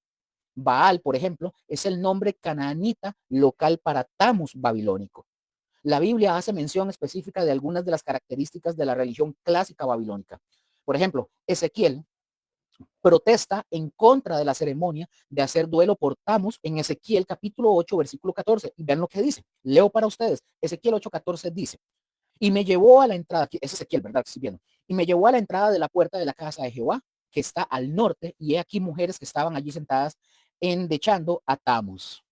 Baal, por ejemplo, es el nombre canaanita local para Tamus babilónico. La Biblia hace mención específica de algunas de las características de la religión clásica babilónica. Por ejemplo, Ezequiel protesta en contra de la ceremonia de hacer duelo por Tamus en Ezequiel capítulo 8, versículo 14. Y vean lo que dice. Leo para ustedes. Ezequiel 8:14 dice, y me llevó a la entrada, es Ezequiel, ¿verdad? Estoy viendo. Y me llevó a la entrada de la puerta de la casa de Jehová, que está al norte, y he aquí mujeres que estaban allí sentadas endechando a Tamus.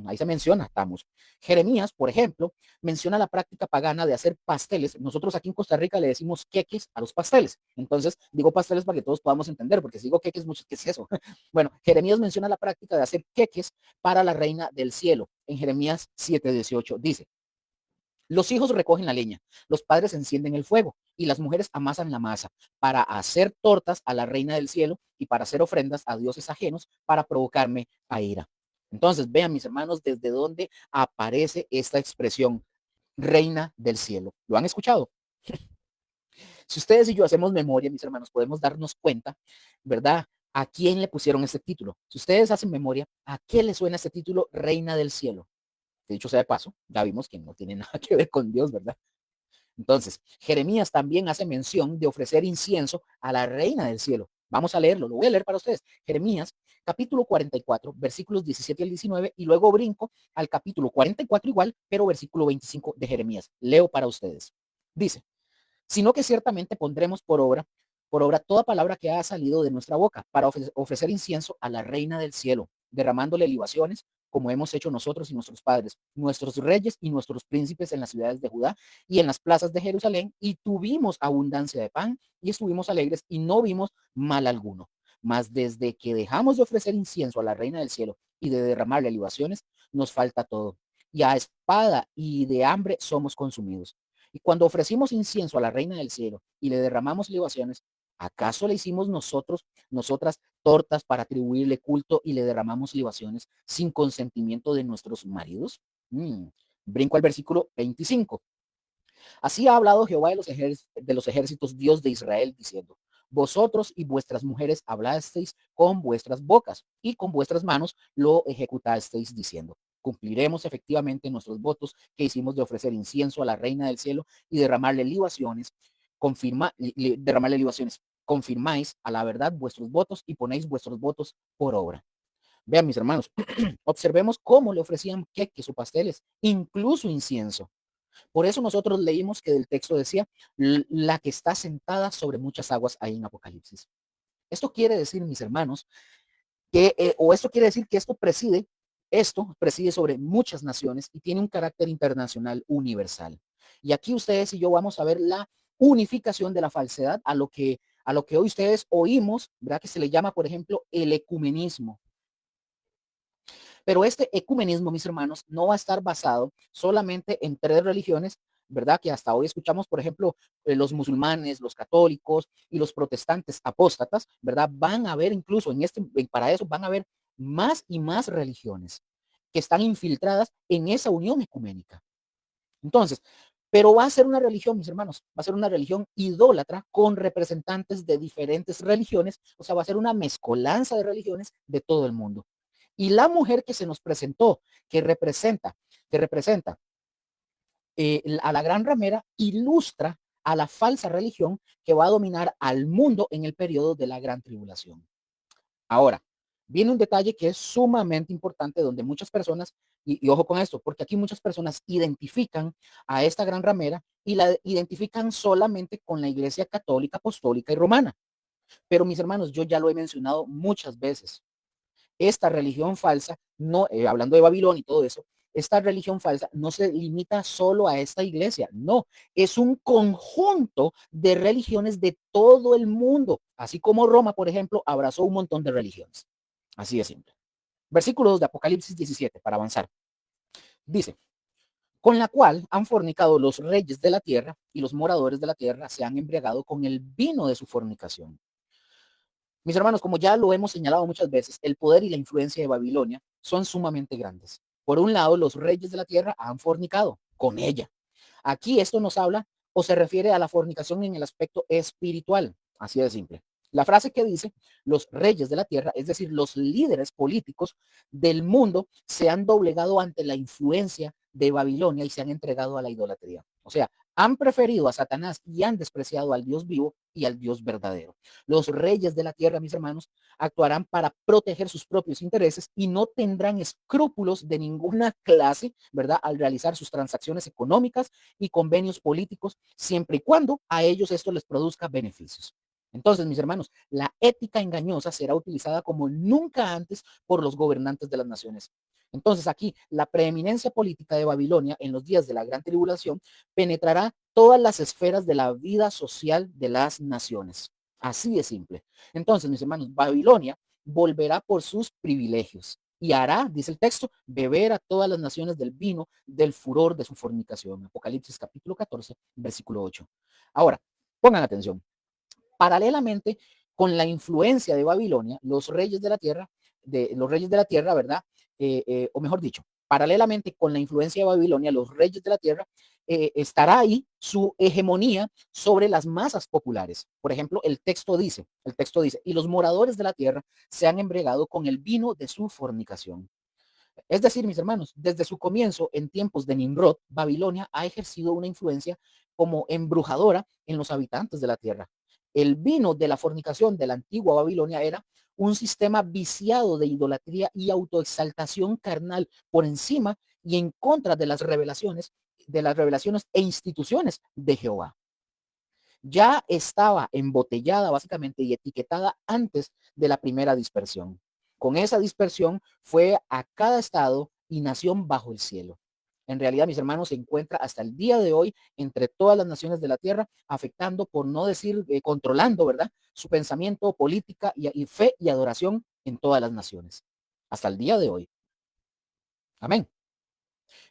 Ahí se menciona Tamus. Jeremías, por ejemplo, menciona la práctica pagana de hacer pasteles. Nosotros aquí en Costa Rica le decimos queques a los pasteles. Entonces, digo pasteles para que todos podamos entender, porque si digo queques, muchos, ¿qué es eso? Bueno, Jeremías menciona la práctica de hacer queques para la reina del cielo. En Jeremías 7:18 dice, los hijos recogen la leña, los padres encienden el fuego y las mujeres amasan la masa para hacer tortas a la reina del cielo y para hacer ofrendas a dioses ajenos para provocarme a ira. Entonces, vean mis hermanos desde dónde aparece esta expresión, reina del cielo. ¿Lo han escuchado? Si ustedes y yo hacemos memoria, mis hermanos, podemos darnos cuenta, ¿verdad? ¿A quién le pusieron este título? Si ustedes hacen memoria, ¿a qué le suena este título, reina del cielo? De dicho sea de paso, ya vimos que no tiene nada que ver con Dios, ¿verdad? Entonces, Jeremías también hace mención de ofrecer incienso a la reina del cielo. Vamos a leerlo, lo voy a leer para ustedes. Jeremías, capítulo 44, versículos 17 al 19, y luego brinco al capítulo 44 igual, pero versículo 25 de Jeremías. Leo para ustedes. Dice, sino que ciertamente pondremos por obra toda palabra que ha salido de nuestra boca para ofrecer incienso a la reina del cielo, derramándole libaciones como hemos hecho nosotros y nuestros padres, nuestros reyes y nuestros príncipes en las ciudades de Judá y en las plazas de Jerusalén, y tuvimos abundancia de pan y estuvimos alegres y no vimos mal alguno. Mas desde que dejamos de ofrecer incienso a la reina del cielo y de derramarle libaciones, nos falta todo. Y a espada y de hambre somos consumidos. Y cuando ofrecimos incienso a la reina del cielo y le derramamos libaciones, ¿acaso le hicimos nosotras, tortas para atribuirle culto y le derramamos libaciones sin consentimiento de nuestros maridos? Brinco al versículo 25. Así ha hablado Jehová de los ejércitos, Dios de Israel, diciendo, vosotros y vuestras mujeres hablasteis con vuestras bocas y con vuestras manos lo ejecutasteis diciendo, cumpliremos efectivamente nuestros votos que hicimos de ofrecer incienso a la reina del cielo y derramarle libaciones, derramarle libaciones. Confirmáis a la verdad vuestros votos y ponéis vuestros votos por obra. Vean, mis hermanos, observemos cómo le ofrecían queques o pasteles, incluso incienso. Por eso nosotros leímos que del texto decía, la que está sentada sobre muchas aguas ahí en Apocalipsis. Esto quiere decir, mis hermanos, que, o esto quiere decir que esto preside sobre muchas naciones y tiene un carácter internacional universal. Y aquí ustedes y yo vamos a ver la unificación de la falsedad a lo que hoy ustedes oímos, ¿verdad? Que se le llama, por ejemplo, el ecumenismo. Pero este ecumenismo, mis hermanos, no va a estar basado solamente en tres religiones, ¿verdad? Que hasta hoy escuchamos, por ejemplo, los musulmanes, los católicos y los protestantes apóstatas, ¿verdad? Van a haber incluso para eso van a haber más y más religiones que están infiltradas en esa unión ecuménica. Entonces, pero va a ser una religión, mis hermanos, va a ser una religión idólatra con representantes de diferentes religiones, o sea, va a ser una mezcolanza de religiones de todo el mundo. Y la mujer que se nos presentó, que representa a la gran ramera, ilustra a la falsa religión que va a dominar al mundo en el periodo de la gran tribulación. Ahora, viene un detalle que es sumamente importante donde muchas personas, y ojo con esto, porque aquí muchas personas identifican a esta gran ramera y la identifican solamente con la Iglesia Católica, Apostólica y Romana. Pero mis hermanos, yo ya lo he mencionado muchas veces. Esta religión falsa, no, hablando de Babilonia y todo eso, esta religión falsa no se limita solo a esta iglesia, no, es un conjunto de religiones de todo el mundo, así como Roma, por ejemplo, abrazó un montón de religiones. Así de simple. Versículo 2 de Apocalipsis 17, para avanzar. Dice, con la cual han fornicado los reyes de la tierra y los moradores de la tierra se han embriagado con el vino de su fornicación. Mis hermanos, como ya lo hemos señalado muchas veces, el poder y la influencia de Babilonia son sumamente grandes. Por un lado, los reyes de la tierra han fornicado con ella. Aquí esto nos habla o se refiere a la fornicación en el aspecto espiritual, así de simple. La frase que dice, los reyes de la tierra, es decir, los líderes políticos del mundo, se han doblegado ante la influencia de Babilonia y se han entregado a la idolatría. O sea, han preferido a Satanás y han despreciado al Dios vivo y al Dios verdadero. Los reyes de la tierra, mis hermanos, actuarán para proteger sus propios intereses y no tendrán escrúpulos de ninguna clase, ¿verdad? Al realizar sus transacciones económicas y convenios políticos, siempre y cuando a ellos esto les produzca beneficios. Entonces, mis hermanos, la ética engañosa será utilizada como nunca antes por los gobernantes de las naciones. Entonces, aquí la preeminencia política de Babilonia en los días de la gran tribulación penetrará todas las esferas de la vida social de las naciones. Así de simple. Entonces, mis hermanos, Babilonia volverá por sus privilegios y hará, dice el texto, beber a todas las naciones del vino del furor de su fornicación. Apocalipsis capítulo 14, versículo 8. Ahora, pongan atención. Paralelamente con la influencia de Babilonia, los reyes de la tierra, ¿verdad? O mejor dicho, paralelamente con la influencia de Babilonia, los reyes de la tierra, estará ahí su hegemonía sobre las masas populares. Por ejemplo, el texto dice, y los moradores de la tierra se han embriagado con el vino de su fornicación. Es decir, mis hermanos, desde su comienzo en tiempos de Nimrod, Babilonia ha ejercido una influencia como embrujadora en los habitantes de la tierra. El vino de la fornicación de la antigua Babilonia era un sistema viciado de idolatría y autoexaltación carnal por encima y en contra de las revelaciones e instituciones de Jehová. Ya estaba embotellada básicamente y etiquetada antes de la primera dispersión. Con esa dispersión fue a cada estado y nación bajo el cielo. En realidad, mis hermanos, se encuentra hasta el día de hoy entre todas las naciones de la tierra, afectando, por no decir controlando, ¿verdad? Su pensamiento, política y fe y adoración en todas las naciones. Hasta el día de hoy. Amén.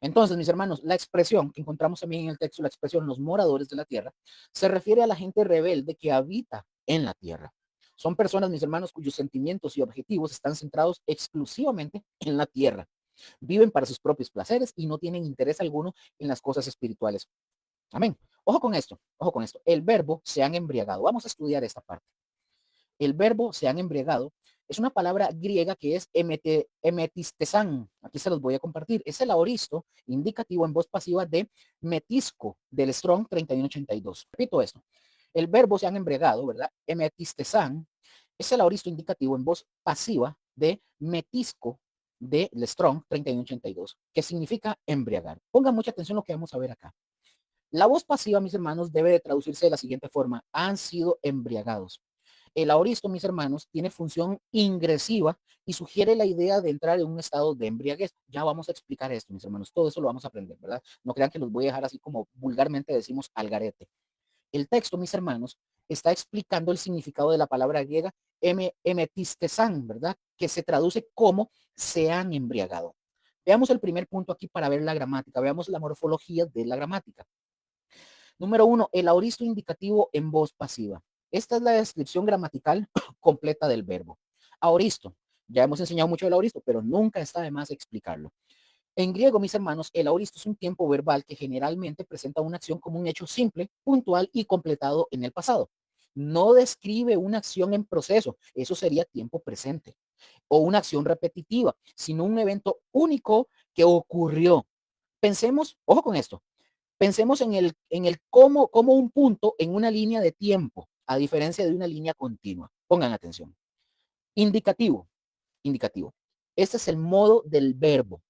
Entonces, mis hermanos, la expresión que encontramos también en el texto, la expresión los moradores de la tierra, se refiere a la gente rebelde que habita en la tierra. Son personas, mis hermanos, cuyos sentimientos y objetivos están centrados exclusivamente en la tierra. Viven para sus propios placeres y no tienen interés alguno en las cosas espirituales. Amén. Ojo con esto, ojo con esto. El verbo se han embriagado. Vamos a estudiar esta parte. El verbo se han embriagado es una palabra griega que es emetistesan. Aquí se los voy a compartir. Es el aoristo indicativo en voz pasiva de metisco del Strong 3182. Repito esto. El verbo se han embriagado, ¿verdad? Emetistesan es el aoristo indicativo en voz pasiva de metisco del Strong 3182, que significa embriagar. Pongan mucha atención a lo que vamos a ver acá. La voz pasiva, mis hermanos, debe de traducirse de la siguiente forma. Han sido embriagados. El aoristo, mis hermanos, tiene función ingresiva y sugiere la idea de entrar en un estado de embriaguez. Ya vamos a explicar esto, mis hermanos. Todo eso lo vamos a aprender, ¿verdad? No crean que los voy a dejar así como vulgarmente decimos al garete. El texto, mis hermanos, está explicando el significado de la palabra griega emetistesan, ¿verdad? Que se traduce como se han embriagado. Veamos el primer punto aquí para ver la gramática. Veamos la morfología de la gramática. Número uno, el aoristo indicativo en voz pasiva. Esta es la descripción gramatical completa del verbo. Aoristo. Ya hemos enseñado mucho del aoristo, pero nunca está de más explicarlo. En griego, mis hermanos, el aoristo es un tiempo verbal que generalmente presenta una acción como un hecho simple, puntual y completado en el pasado. No describe una acción en proceso, eso sería tiempo presente, o una acción repetitiva, sino un evento único que ocurrió. Pensemos, ojo con esto, pensemos en el como un punto en una línea de tiempo, a diferencia de una línea continua. Pongan atención. Indicativo. indicativo. Este es el modo del verbo.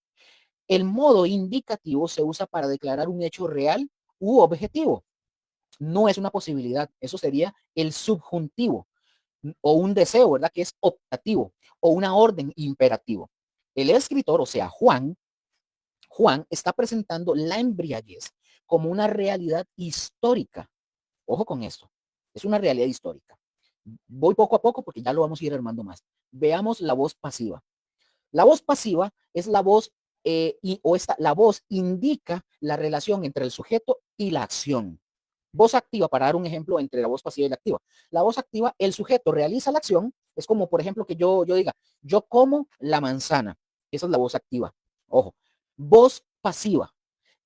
El modo indicativo se usa para declarar un hecho real u objetivo. No es una posibilidad, eso sería el subjuntivo o un deseo, ¿verdad? Que es optativo o una orden imperativo. El escritor, o sea, Juan está presentando la embriaguez como una realidad histórica. Ojo con esto, es una realidad histórica. Voy poco a poco porque ya lo vamos a ir armando más. Veamos la voz pasiva. La voz pasiva es la voz la voz indica la relación entre el sujeto y la acción. Voz activa, para dar un ejemplo entre la voz pasiva y la activa. La voz activa, el sujeto realiza la acción, es como por ejemplo que yo diga, yo como la manzana. Esa es la voz activa. Ojo, voz pasiva,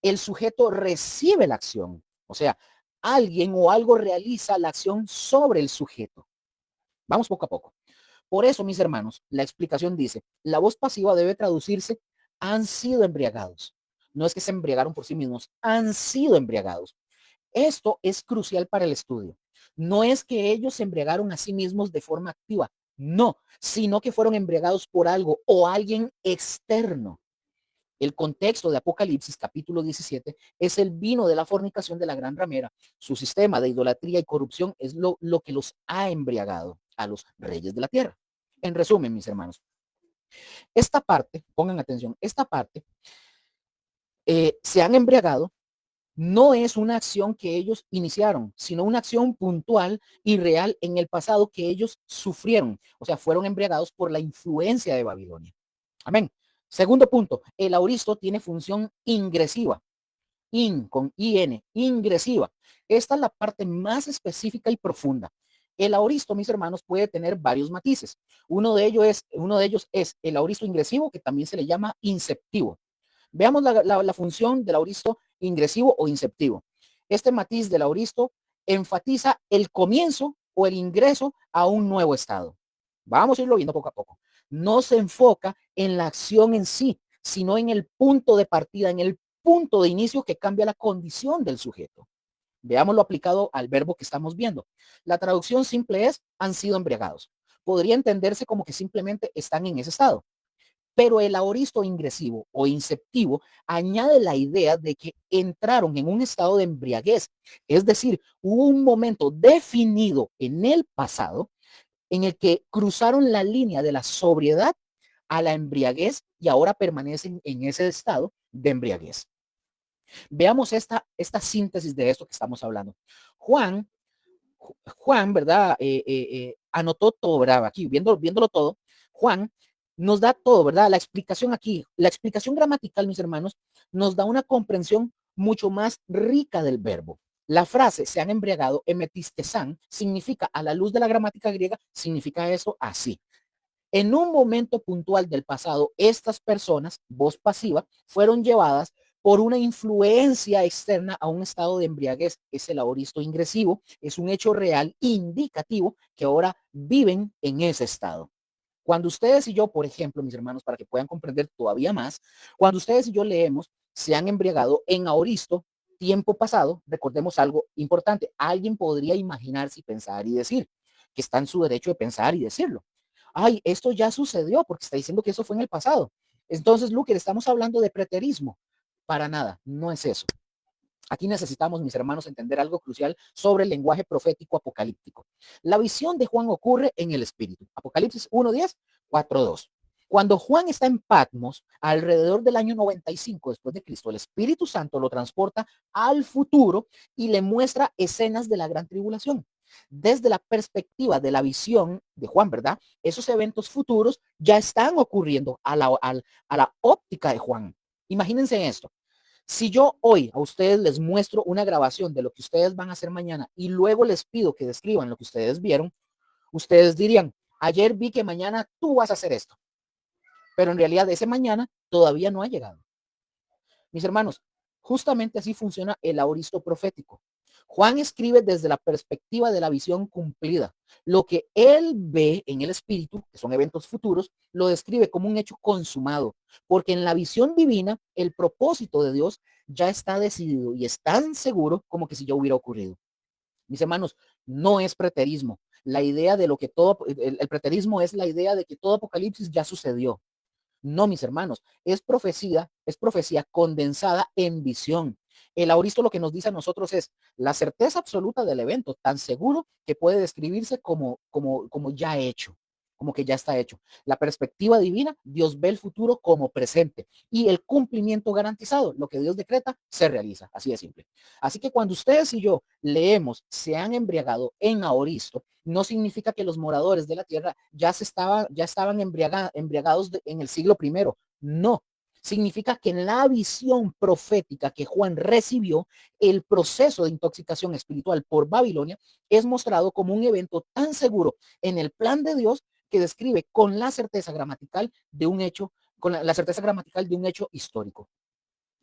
el sujeto recibe la acción. O sea, alguien o algo realiza la acción sobre el sujeto. Vamos poco a poco. Por eso, mis hermanos, la explicación dice, la voz pasiva debe traducirse, han sido embriagados. No es que se embriagaron por sí mismos, han sido embriagados. Esto es crucial para el estudio. No es que ellos se embriagaron a sí mismos de forma activa, no, sino que fueron embriagados por algo o alguien externo. El contexto de Apocalipsis capítulo 17 es el vino de la fornicación de la gran ramera. Su sistema de idolatría y corrupción es lo que los ha embriagado a los reyes de la tierra. En resumen, mis hermanos, esta parte, pongan atención, esta parte se han embriagado no es una acción que ellos iniciaron, sino una acción puntual y real en el pasado que ellos sufrieron. O sea, fueron embriagados por la influencia de Babilonia. Amén. Segundo punto, el auristo tiene función ingresiva. Con IN, ingresiva. Esta es la parte más específica y profunda. El auristo, mis hermanos, puede tener varios matices. Uno de ellos es el auristo ingresivo, que también se le llama inceptivo. Veamos la función del auristo ingresivo o inceptivo. Este matiz del auristo enfatiza el comienzo o el ingreso a un nuevo estado. Vamos a irlo viendo poco a poco. No se enfoca en la acción en sí, sino en el punto de partida, en el punto de inicio que cambia la condición del sujeto. Veámoslo aplicado al verbo que estamos viendo. La traducción simple es han sido embriagados. Podría entenderse como que simplemente están en ese estado. Pero el aoristo ingresivo o inceptivo añade la idea de que entraron en un estado de embriaguez. Es decir, hubo un momento definido en el pasado en el que cruzaron la línea de la sobriedad a la embriaguez y ahora permanecen en ese estado de embriaguez. Veamos esta síntesis de esto que estamos hablando. Juan, ¿verdad? Anotó todo, ¿verdad? Aquí, viéndolo todo, Juan nos da todo, ¿verdad? La explicación aquí, la explicación gramatical, mis hermanos, nos da una comprensión mucho más rica del verbo. La frase se han embriagado, emetistesan, significa, a la luz de la gramática griega, significa eso así. En un momento puntual del pasado, estas personas, voz pasiva, fueron llevadas por una influencia externa a un estado de embriaguez. Es el aoristo ingresivo, es un hecho real indicativo que ahora viven en ese estado. Cuando ustedes y yo, por ejemplo, mis hermanos, para que puedan comprender todavía más, cuando ustedes y yo leemos, se han embriagado en aoristo, tiempo pasado, recordemos algo importante. Alguien podría imaginarse, pensar y decir que está en su derecho de pensar y decirlo. Ay, esto ya sucedió porque está diciendo que eso fue en el pasado. Entonces, Luke, estamos hablando de preterismo. Para nada, no es eso. Aquí necesitamos, mis hermanos, entender algo crucial sobre el lenguaje profético apocalíptico. La visión de Juan ocurre en el espíritu. Apocalipsis 1:10, 4:2. Cuando Juan está en Patmos, alrededor del año 95 después de Cristo, el Espíritu Santo lo transporta al futuro y le muestra escenas de la gran tribulación. Desde la perspectiva de la visión de Juan, ¿verdad? Esos eventos futuros ya están ocurriendo a la óptica de Juan. Imagínense esto. Si yo hoy a ustedes les muestro una grabación de lo que ustedes van a hacer mañana y luego les pido que describan lo que ustedes vieron, ustedes dirían, ayer vi que mañana tú vas a hacer esto. Pero en realidad ese mañana todavía no ha llegado. Mis hermanos, justamente así funciona el auristo profético. Juan escribe desde la perspectiva de la visión cumplida. Lo que él ve en el espíritu, que son eventos futuros, lo describe como un hecho consumado, porque en la visión divina el propósito de Dios ya está decidido y es tan seguro como que si ya hubiera ocurrido. Mis hermanos, no es preterismo, la idea de lo que todo, el preterismo es la idea de que todo Apocalipsis ya sucedió. No, mis hermanos, es profecía condensada en visión. El auristo lo que nos dice a nosotros es la certeza absoluta del evento, tan seguro que puede describirse como ya hecho, como que ya está hecho. La perspectiva divina, Dios ve el futuro como presente y el cumplimiento garantizado, lo que Dios decreta, se realiza. Así de simple. Así que cuando ustedes y yo leemos, se han embriagado en aoristo, no significa que los moradores de la tierra ya estaban embriagados en el siglo primero. No, significa que en la visión profética que Juan recibió, el proceso de intoxicación espiritual por Babilonia es mostrado como un evento tan seguro en el plan de Dios que describe con la certeza gramatical de un hecho, con la certeza gramatical de un hecho histórico.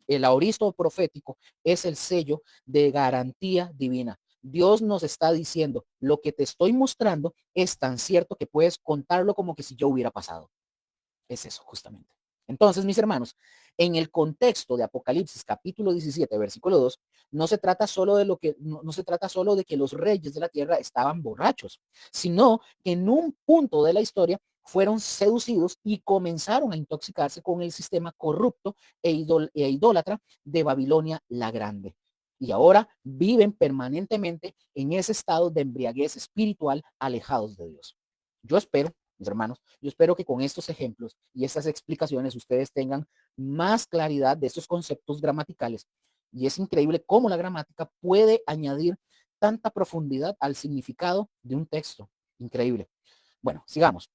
El aoristo profético es el sello de garantía divina. Dios nos está diciendo, lo que te estoy mostrando es tan cierto que puedes contarlo como que si yo hubiera pasado. Es eso, justamente. Entonces, mis hermanos, en el contexto de Apocalipsis capítulo 17, versículo 2, no se trata solo de que los reyes de la tierra estaban borrachos, sino que en un punto de la historia fueron seducidos y comenzaron a intoxicarse con el sistema corrupto e idólatra de Babilonia la Grande. Y ahora viven permanentemente en ese estado de embriaguez espiritual alejados de Dios. Yo espero, mis hermanos, yo espero que con estos ejemplos y estas explicaciones ustedes tengan más claridad de estos conceptos gramaticales. Y es increíble cómo la gramática puede añadir tanta profundidad al significado de un texto. Increíble. Bueno, sigamos.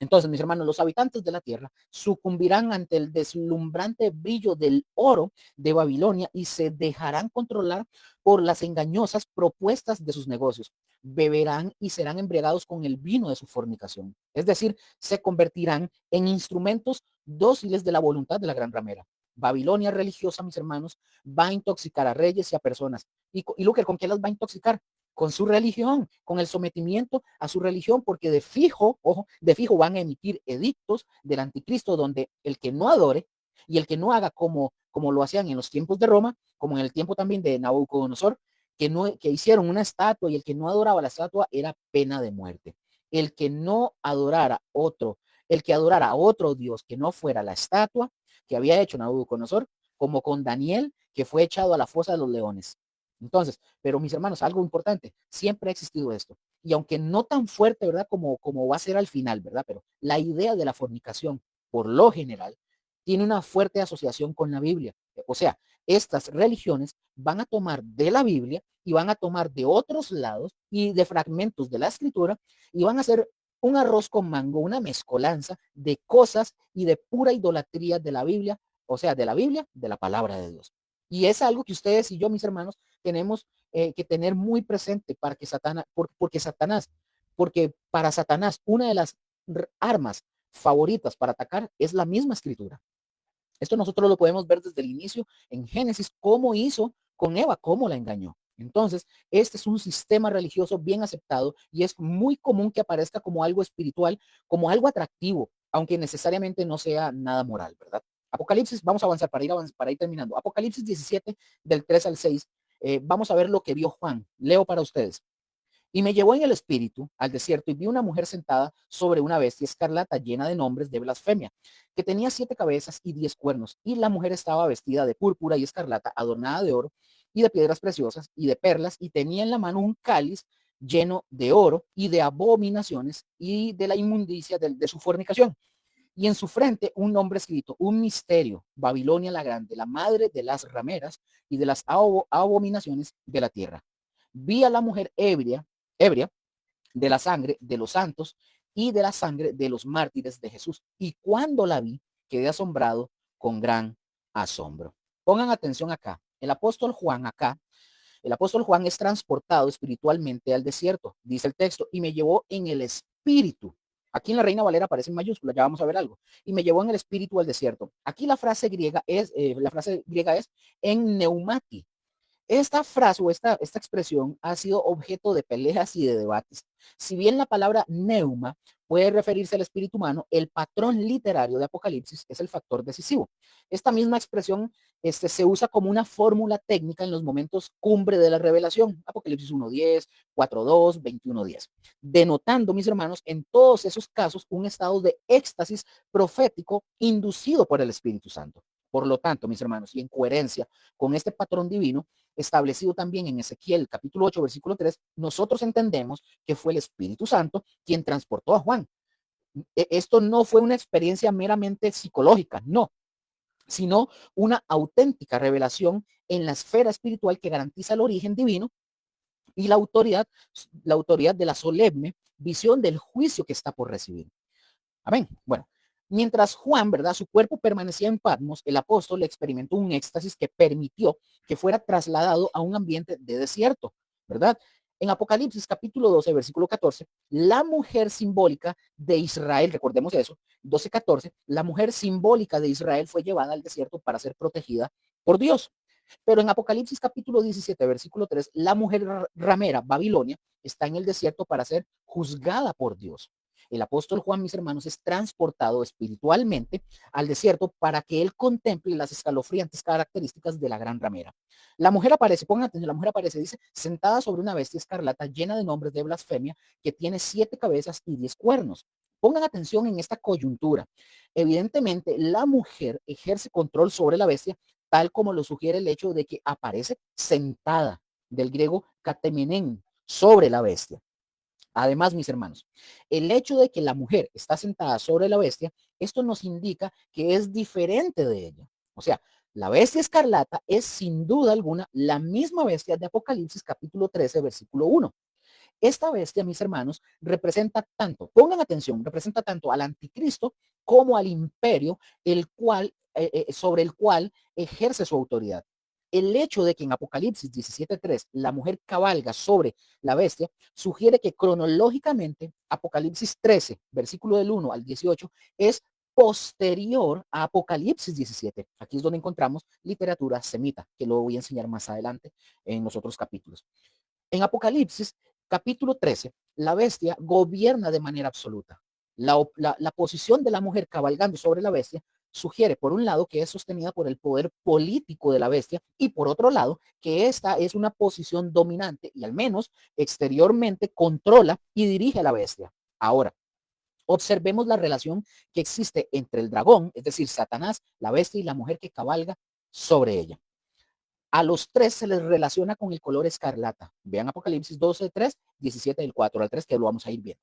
Entonces, mis hermanos, los habitantes de la tierra sucumbirán ante el deslumbrante brillo del oro de Babilonia y se dejarán controlar por las engañosas propuestas de sus negocios. Beberán y serán embriagados con el vino de su fornicación. Es decir, se convertirán en instrumentos dóciles de la voluntad de la gran ramera. Babilonia religiosa, mis hermanos, va a intoxicar a reyes y a personas. Y Luker, ¿con qué las va a intoxicar? Con su religión, con el sometimiento a su religión, porque de fijo, ojo, de fijo van a emitir edictos del anticristo donde el que no adore y el que no haga como lo hacían en los tiempos de Roma, como en el tiempo también de Nabucodonosor, que hicieron una estatua y el que no adoraba la estatua era pena de muerte. El que no adorara otro, el que adorara a otro Dios que no fuera la estatua que había hecho Nabucodonosor, como con Daniel, que fue echado a la fosa de los leones. Entonces, pero mis hermanos, algo importante, siempre ha existido esto. Y aunque no tan fuerte, ¿verdad? Como va a ser al final, ¿verdad? Pero la idea de la fornicación, por lo general, tiene una fuerte asociación con la Biblia. O sea, estas religiones van a tomar de la Biblia y van a tomar de otros lados y de fragmentos de la escritura y van a hacer un arroz con mango, una mezcolanza de cosas y de pura idolatría de la Biblia, o sea, de la Biblia, de la palabra de Dios. Y es algo que ustedes y yo, mis hermanos, tenemos que tener muy presente para que porque para Satanás, una de las armas favoritas para atacar es la misma escritura. Esto nosotros lo podemos ver desde el inicio en Génesis, cómo hizo con Eva, cómo la engañó. Entonces, este es un sistema religioso bien aceptado y es muy común que aparezca como algo espiritual, como algo atractivo, aunque necesariamente no sea nada moral, ¿verdad? Apocalipsis, vamos a avanzar para ir terminando. Apocalipsis 17, del 3 al 6, vamos a ver lo que vio Juan. Leo para ustedes. Y me llevó en el espíritu al desierto y vi una mujer sentada sobre una bestia escarlata llena de nombres de blasfemia, que tenía 7 cabezas y 10 cuernos. Y la mujer estaba vestida de púrpura y escarlata, adornada de oro y de piedras preciosas y de perlas, y tenía en la mano un cáliz lleno de oro y de abominaciones y de la inmundicia de su fornicación. Y en su frente un nombre escrito, un misterio, Babilonia la Grande, la madre de las rameras y de las abominaciones de la tierra. Vi a la mujer ebria de la sangre de los santos y de la sangre de los mártires de Jesús. Y cuando la vi, quedé asombrado con gran asombro. Pongan atención acá. El apóstol Juan es transportado espiritualmente al desierto, dice el texto, y me llevó en el espíritu. Aquí en la Reina Valera aparece en mayúsculas, ya vamos a ver algo. Y me llevó en el espíritu al desierto. Aquí la frase griega es en neumati. Esta frase o esta expresión ha sido objeto de peleas y de debates. Si bien la palabra neuma puede referirse al espíritu humano, el patrón literario de Apocalipsis es el factor decisivo. Esta misma expresión se usa como una fórmula técnica en los momentos cumbre de la revelación, Apocalipsis 1.10, 4.2, 21.10, denotando, mis hermanos, en todos esos casos un estado de éxtasis profético inducido por el Espíritu Santo. Por lo tanto, mis hermanos, y en coherencia con este patrón divino, establecido también en Ezequiel capítulo 8, versículo 3, nosotros entendemos que fue el Espíritu Santo quien transportó a Juan. Esto no fue una experiencia meramente psicológica, no, sino una auténtica revelación en la esfera espiritual que garantiza el origen divino y la autoridad de la solemne visión del juicio que está por recibir. Amén. Bueno, mientras Juan, ¿verdad? Su cuerpo permanecía en Patmos, el apóstol experimentó un éxtasis que permitió que fuera trasladado a un ambiente de desierto, ¿verdad? En Apocalipsis capítulo 12, versículo 14, la mujer simbólica de Israel, recordemos eso, 12:14, la mujer simbólica de Israel fue llevada al desierto para ser protegida por Dios. Pero en Apocalipsis capítulo 17, versículo 3, la mujer ramera, Babilonia, está en el desierto para ser juzgada por Dios. El apóstol Juan, mis hermanos, es transportado espiritualmente al desierto para que él contemple las escalofriantes características de la gran ramera. La mujer aparece, pongan atención, la mujer aparece, dice, sentada sobre una bestia escarlata llena de nombres de blasfemia que tiene 7 cabezas y 10 cuernos. Pongan atención en esta coyuntura. Evidentemente, la mujer ejerce control sobre la bestia, tal como lo sugiere el hecho de que aparece sentada, del griego katemenen, sobre la bestia. Además, mis hermanos, el hecho de que la mujer está sentada sobre la bestia, esto nos indica que es diferente de ella. O sea, la bestia escarlata es sin duda alguna la misma bestia de Apocalipsis capítulo 13, versículo 1. Esta bestia, mis hermanos, representa tanto, pongan atención, representa tanto al anticristo como al imperio sobre el cual ejerce su autoridad. El hecho de que en Apocalipsis 17:3 la mujer cabalga sobre la bestia sugiere que cronológicamente Apocalipsis 13, versículo del 1 al 18, es posterior a Apocalipsis 17. Aquí es donde encontramos literatura semita, que lo voy a enseñar más adelante en los otros capítulos. En Apocalipsis, capítulo 13, la bestia gobierna de manera absoluta. La posición de la mujer cabalgando sobre la bestia sugiere, por un lado, que es sostenida por el poder político de la bestia y, por otro lado, que esta es una posición dominante y, al menos exteriormente, controla y dirige a la bestia. Ahora, observemos la relación que existe entre el dragón, es decir, Satanás, la bestia y la mujer que cabalga sobre ella. A los 3 se les relaciona con el color escarlata. Vean Apocalipsis 12:3, 17 del 4 al 3, que lo vamos a ir viendo.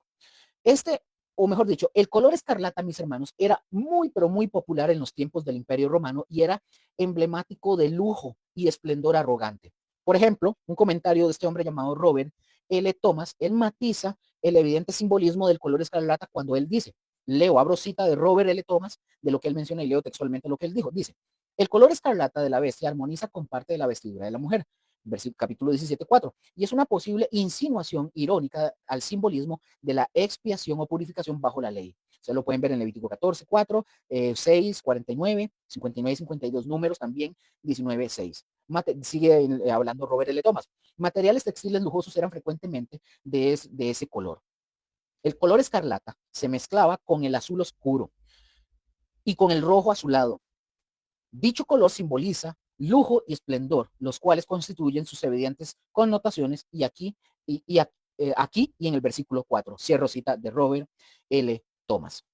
O mejor dicho, el color escarlata, mis hermanos, era muy, pero muy popular en los tiempos del Imperio Romano y era emblemático de lujo y esplendor arrogante. Por ejemplo, un comentario de este hombre llamado Robert L. Thomas, él matiza el evidente simbolismo del color escarlata cuando él dice, leo, abro cita de Robert L. Thomas, de lo que él menciona y leo textualmente lo que él dijo. Dice, el color escarlata de la bestia armoniza con parte de la vestidura de la mujer, capítulo 17:4, y es una posible insinuación irónica al simbolismo de la expiación o purificación bajo la ley. Se lo pueden ver en Levítico 14:4, 6, 49, 59 y 52, números también 19:6. Sigue hablando Robert L. Thomas. Materiales textiles lujosos eran frecuentemente de ese color. El color escarlata se mezclaba con el azul oscuro y con el rojo azulado. Dicho color simboliza lujo y esplendor, los cuales constituyen sus evidentes connotaciones y aquí y en el versículo 4. Cierro cita de Robert L. Thomas.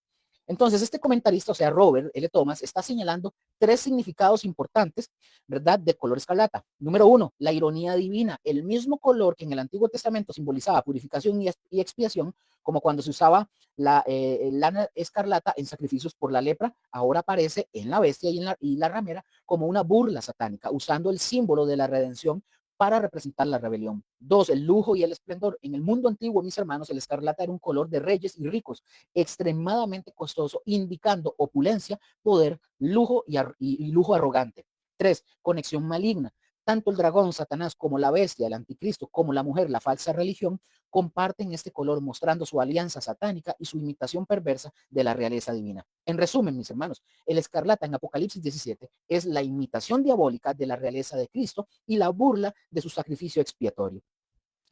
Entonces, este comentarista, o sea, Robert L. Thomas, está señalando 3 significados importantes, ¿verdad?, del color escarlata. Número 1, la ironía divina. El mismo color que en el Antiguo Testamento simbolizaba purificación y expiación, como cuando se usaba la lana escarlata en sacrificios por la lepra, ahora aparece en la bestia y la ramera como una burla satánica, usando el símbolo de la redención para representar la rebelión. 2, el lujo y el esplendor. En el mundo antiguo, mis hermanos, el escarlata era un color de reyes y ricos, extremadamente costoso, indicando opulencia, poder, lujo y lujo arrogante. 3, conexión maligna. Tanto el dragón, Satanás, como la bestia, el anticristo, como la mujer, la falsa religión, comparten este color, mostrando su alianza satánica y su imitación perversa de la realeza divina. En resumen, mis hermanos, el escarlata en Apocalipsis 17 es la imitación diabólica de la realeza de Cristo y la burla de su sacrificio expiatorio,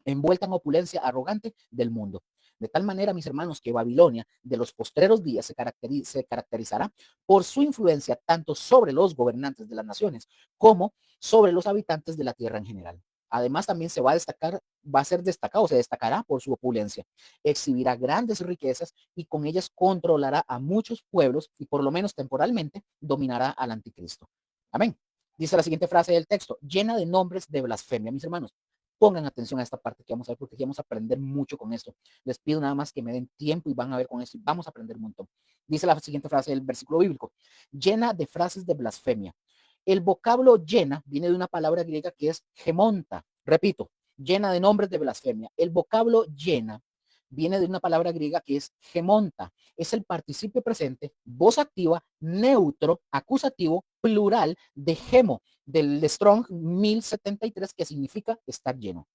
envuelta en opulencia arrogante del mundo. De tal manera, mis hermanos, que Babilonia de los postreros días se caracterizará por su influencia tanto sobre los gobernantes de las naciones como sobre los habitantes de la tierra en general. Además, también se va a destacar, va a ser destacado, se destacará por su opulencia. Exhibirá grandes riquezas y con ellas controlará a muchos pueblos y por lo menos temporalmente dominará al anticristo. Amén. Dice la siguiente frase del texto, llena de nombres de blasfemia. Mis hermanos, pongan atención a esta parte que vamos a ver porque vamos a aprender mucho con esto. Les pido nada más que me den tiempo y van a ver con esto y vamos a aprender un montón. Dice la siguiente frase del versículo bíblico, llena de frases de blasfemia. El vocablo llena viene de una palabra griega que es gemonta. Repito, llena de nombres de blasfemia. El vocablo llena viene de una palabra griega que es gemonta. Es el participio presente, voz activa, neutro, acusativo, plural de gemo, del Strong 1073, que significa estar lleno.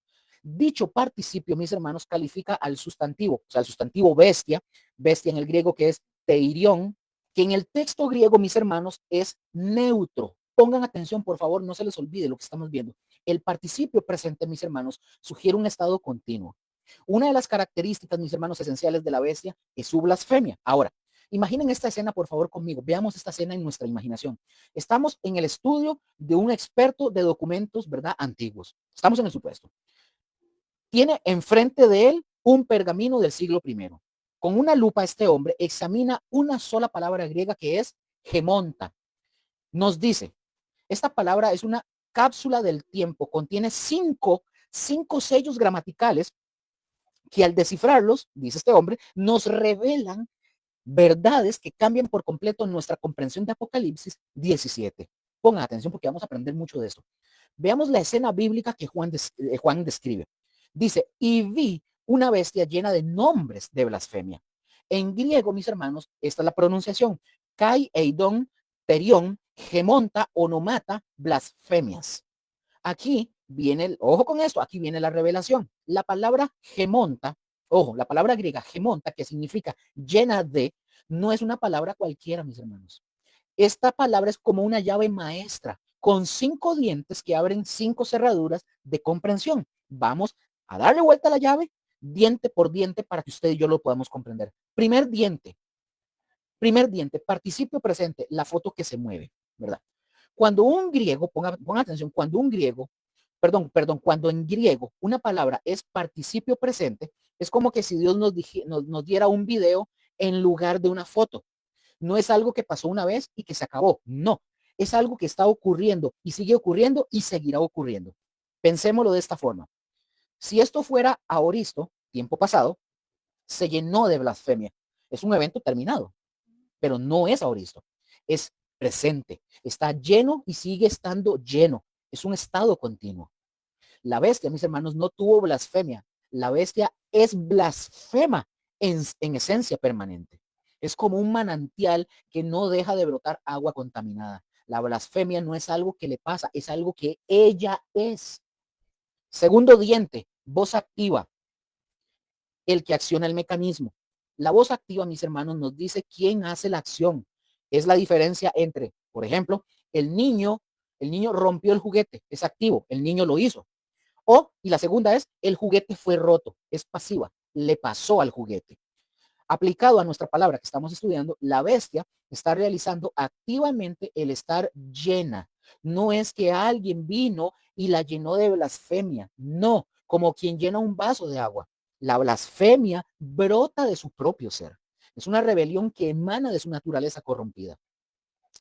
Dicho participio, mis hermanos, califica al sustantivo, o sea, al sustantivo bestia, bestia en el griego que es teirión, que en el texto griego, mis hermanos, es neutro. Pongan atención, por favor, no se les olvide lo que estamos viendo. El participio presente, mis hermanos, sugiere un estado continuo. Una de las características, mis hermanos, esenciales de la bestia es su blasfemia. Ahora, imaginen esta escena, por favor, conmigo. Veamos esta escena en nuestra imaginación. Estamos en el estudio de un experto de documentos, ¿verdad? Antiguos. Estamos en el supuesto. Tiene enfrente de él un pergamino del siglo I. Con una lupa, este hombre examina una sola palabra griega que es gemonta. Nos dice, esta palabra es una cápsula del tiempo, contiene cinco sellos gramaticales que al descifrarlos, dice este hombre, nos revelan verdades que cambian por completo nuestra comprensión de Apocalipsis 17. Pongan atención porque vamos a aprender mucho de esto. Veamos la escena bíblica que Juan describe. Dice, y vi una bestia llena de nombres de blasfemia. En griego, mis hermanos, esta es la pronunciación. Kai, eidon, terion, gemonta, onomata, blasfemias. Aquí viene, ojo con esto, aquí viene la revelación. La palabra gemonta, ojo, la palabra griega gemonta, que significa llena de, no es una palabra cualquiera, mis hermanos. Esta palabra es como una llave maestra con 5 dientes que abren 5 cerraduras de comprensión. Vamos a darle vuelta a la llave diente por diente para que usted y yo lo podamos comprender. Primer diente, participio presente, la foto que se mueve, ¿verdad? Cuando un griego, ponga atención, cuando un griego, cuando en griego una palabra es participio presente, es como que si Dios nos diera un video en lugar de una foto. No es algo que pasó una vez y que se acabó. No, es algo que está ocurriendo y sigue ocurriendo y seguirá ocurriendo. Pensémoslo de esta forma. Si esto fuera aoristo, tiempo pasado, se llenó de blasfemia. Es un evento terminado, pero no es aoristo. Es presente. Está lleno y sigue estando lleno. Es un estado continuo. La bestia, mis hermanos, no tuvo blasfemia. La bestia es blasfema en esencia permanente. Es como un manantial que no deja de brotar agua contaminada. La blasfemia no es algo que le pasa, es algo que ella es. Segundo diente, voz activa, el que acciona el mecanismo. La voz activa, mis hermanos, nos dice quién hace la acción. Es la diferencia entre, por ejemplo, el niño rompió el juguete, es activo, el niño lo hizo. Y la segunda es, el juguete fue roto, es pasiva, le pasó al juguete. Aplicado a nuestra palabra que estamos estudiando, la bestia está realizando activamente el estar llena. No es que alguien vino y la llenó de blasfemia, no, como quien llena un vaso de agua. La blasfemia brota de su propio ser. Es una rebelión que emana de su naturaleza corrompida.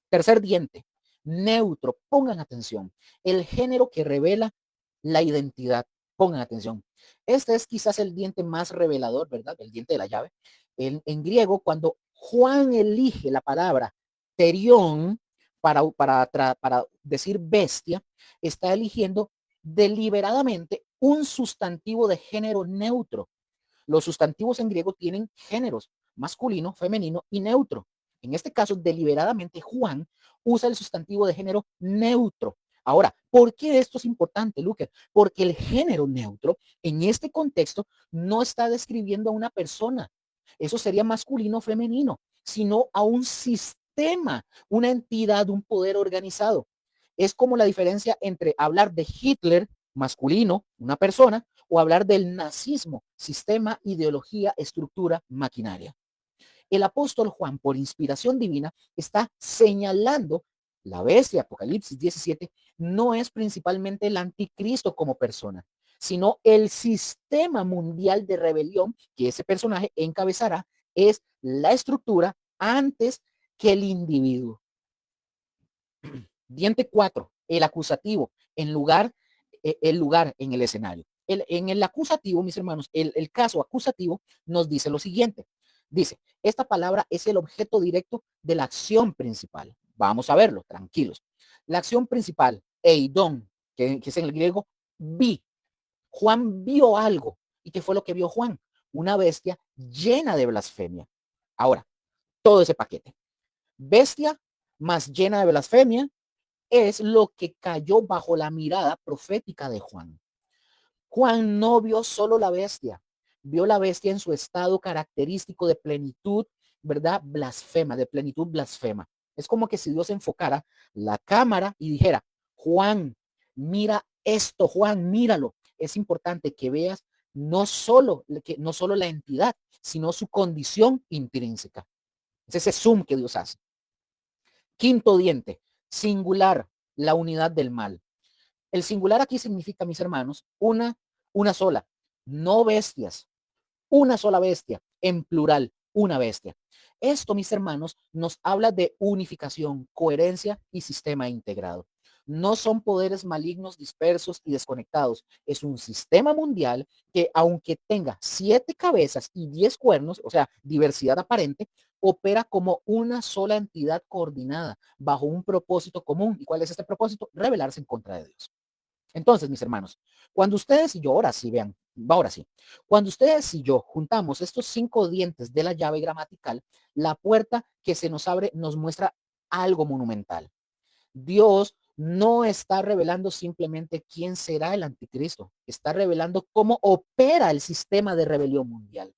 Tercer diente, neutro. Pongan atención. El género que revela la identidad. Pongan atención. Este es quizás el diente más revelador, ¿verdad? El diente de la llave. En griego, cuando Juan elige la palabra terión para decir bestia, está eligiendo deliberadamente un sustantivo de género neutro. Los sustantivos en griego tienen géneros, masculino, femenino y neutro. En este caso, deliberadamente, Juan usa el sustantivo de género neutro. Ahora, ¿por qué esto es importante, Luque? Porque el género neutro, en este contexto, no está describiendo a una persona. Eso sería masculino o femenino, sino a un sistema, una entidad, un poder organizado. Es como la diferencia entre hablar de Hitler, masculino, una persona, o hablar del nazismo, sistema, ideología, estructura, maquinaria. El apóstol Juan, por inspiración divina, está señalando la bestia, Apocalipsis 17, no es principalmente el anticristo como persona, sino el sistema mundial de rebelión que ese personaje encabezará, es la estructura antes que el individuo. Diente 4, el acusativo, el lugar en el escenario. En el acusativo, mis hermanos, el caso acusativo nos dice lo siguiente. Dice, esta palabra es el objeto directo de la acción principal. Vamos a verlo, tranquilos. La acción principal, eidon, que es en el griego, vi. Juan vio algo. ¿Y qué fue lo que vio Juan? Una bestia llena de blasfemia. Ahora, todo ese paquete. Bestia más llena de blasfemia es lo que cayó bajo la mirada profética de Juan. Juan no vio solo la bestia, vio la bestia en su estado característico de plenitud, ¿verdad? Blasfema, de plenitud blasfema. Es como que si Dios enfocara la cámara y dijera, Juan, mira esto, Juan, míralo. Es importante que veas no solo la entidad, sino su condición intrínseca. Es ese zoom que Dios hace. Quinto diente, singular, la unidad del mal. El singular aquí significa, mis hermanos, una sola, no bestias, una sola bestia, en plural, una bestia. Esto, mis hermanos, nos habla de unificación, coherencia y sistema integrado. No son poderes malignos, dispersos y desconectados. Es un sistema mundial que, aunque tenga 7 cabezas y 10 cuernos, o sea, diversidad aparente, opera como una sola entidad coordinada bajo un propósito común. ¿Y cuál es este propósito? Rebelarse en contra de Dios. Entonces, mis hermanos, cuando ustedes y yo, ahora sí, vean, ahora sí, cuando ustedes y yo juntamos estos 5 dientes de la llave gramatical, la puerta que se nos abre nos muestra algo monumental. Dios no está revelando simplemente quién será el anticristo, está revelando cómo opera el sistema de rebelión mundial.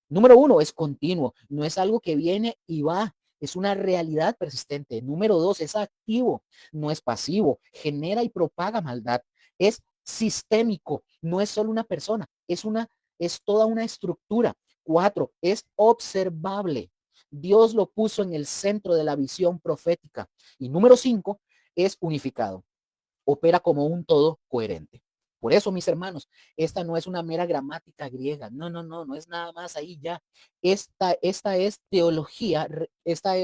Número 1, es continuo, no es algo que viene y va, es una realidad persistente. Número 2, es activo, no es pasivo, genera y propaga maldad. Es sistémico, no es solo una persona, es toda una estructura. 4, es observable. Dios lo puso en el centro de la visión profética. Y número 5, es unificado, opera como un todo coherente. Por eso, mis hermanos, esta no es una mera gramática griega. No, no, no, no es nada más ahí ya. Esta es teología, esta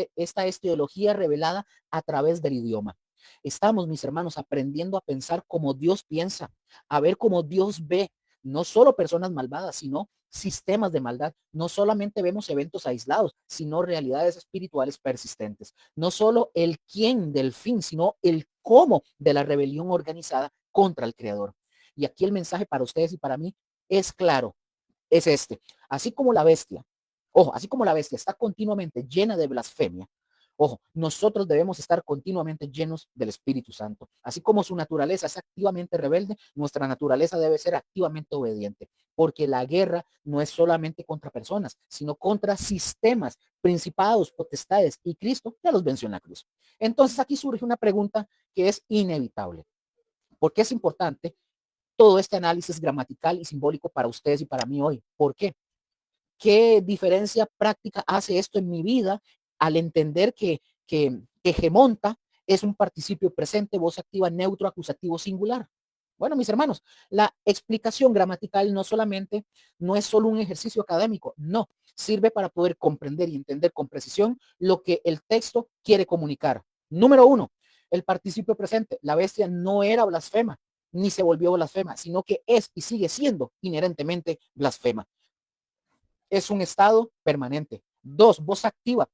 es teología revelada a través del idioma. Estamos, mis hermanos, aprendiendo a pensar como Dios piensa, a ver cómo Dios ve, no solo personas malvadas, sino sistemas de maldad. No solamente vemos eventos aislados, sino realidades espirituales persistentes. No solo el quién del fin, sino el cómo de la rebelión organizada contra el Creador. Y aquí el mensaje para ustedes y para mí es claro, es este. Así como la bestia, ojo, así como la bestia está continuamente llena de blasfemia, ojo, nosotros debemos estar continuamente llenos del Espíritu Santo. Así como su naturaleza es activamente rebelde, nuestra naturaleza debe ser activamente obediente, porque la guerra no es solamente contra personas, sino contra sistemas, principados, potestades, y Cristo ya los venció en la cruz. Entonces aquí surge una pregunta que es inevitable. ¿Por qué es importante todo este análisis gramatical y simbólico para ustedes y para mí hoy? ¿Por qué? ¿Qué diferencia práctica hace esto en mi vida al entender que gemonta es un participio presente, voz activa, neutro, acusativo, singular? Bueno, mis hermanos, la explicación gramatical no es solo un ejercicio académico, no, sirve para poder comprender y entender con precisión lo que el texto quiere comunicar. Número 1, el participio presente. La bestia no era blasfema, ni se volvió blasfema, sino que es y sigue siendo inherentemente blasfema. Es un estado permanente. 2, voz activa.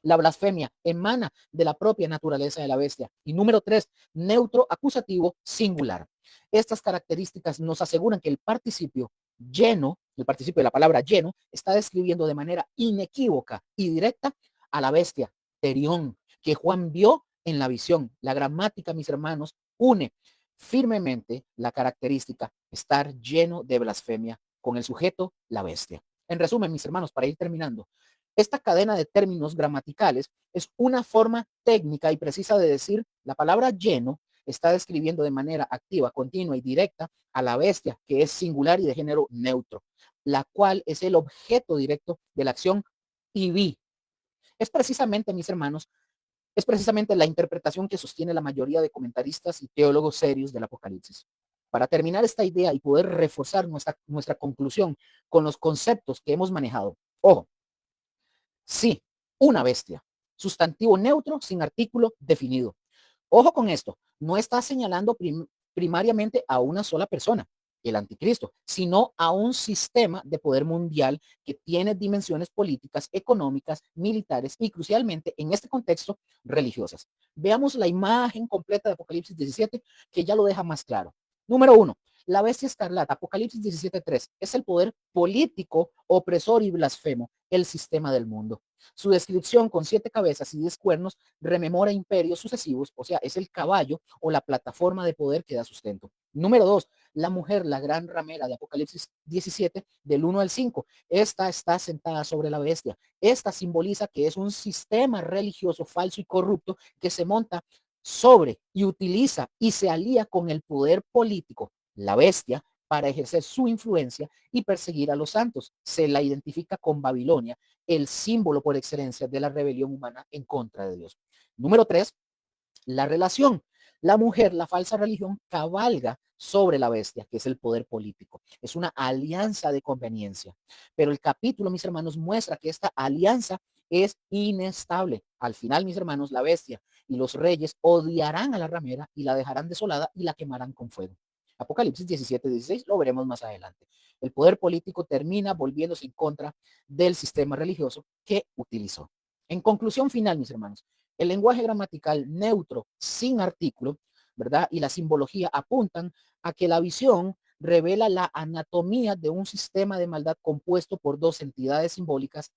La blasfemia emana de la propia naturaleza de la bestia. Y número 3, neutro acusativo singular. Estas características nos aseguran que el participio lleno, el participio de la palabra lleno, está describiendo de manera inequívoca y directa a la bestia, Terión, que Juan vio en la visión. La gramática, mis hermanos, une firmemente la característica estar lleno de blasfemia con el sujeto, la bestia. En resumen, mis hermanos, para ir terminando, esta cadena de términos gramaticales es una forma técnica y precisa de decir la palabra lleno está describiendo de manera activa, continua y directa a la bestia, que es singular y de género neutro, la cual es el objeto directo de la acción y vi. Es precisamente, mis hermanos, es precisamente la interpretación que sostiene la mayoría de comentaristas y teólogos serios del Apocalipsis. Para terminar esta idea y poder reforzar nuestra conclusión con los conceptos que hemos manejado. Ojo, sí, una bestia, sustantivo neutro sin artículo definido. Ojo con esto, no está señalando primariamente a una sola persona, el anticristo, sino a un sistema de poder mundial que tiene dimensiones políticas, económicas, militares y crucialmente en este contexto religiosas. Veamos la imagen completa de Apocalipsis 17 que ya lo deja más claro. Número 1. La bestia escarlata, Apocalipsis 17:3, es el poder político, opresor y blasfemo, el sistema del mundo. Su descripción con 7 cabezas y 10 cuernos rememora imperios sucesivos, o sea, es el caballo o la plataforma de poder que da sustento. Número 2, la mujer, la gran ramera de Apocalipsis 17, del 1 al 5. Esta está sentada sobre la bestia. Esta simboliza que es un sistema religioso falso y corrupto que se monta sobre y utiliza y se alía con el poder político, la bestia, para ejercer su influencia y perseguir a los santos. Se la identifica con Babilonia, el símbolo por excelencia de la rebelión humana en contra de Dios. Número 3, la relación. La mujer, la falsa religión, cabalga sobre la bestia, que es el poder político. Es una alianza de conveniencia. Pero el capítulo, mis hermanos, muestra que esta alianza es inestable. Al final, mis hermanos, la bestia y los reyes odiarán a la ramera y la dejarán desolada y la quemarán con fuego. Apocalipsis 17:16, lo veremos más adelante. El poder político termina volviéndose en contra del sistema religioso que utilizó. En conclusión final, mis hermanos, el lenguaje gramatical neutro, sin artículo, ¿verdad? Y la simbología apuntan a que la visión revela la anatomía de un sistema de maldad compuesto por dos entidades simbólicas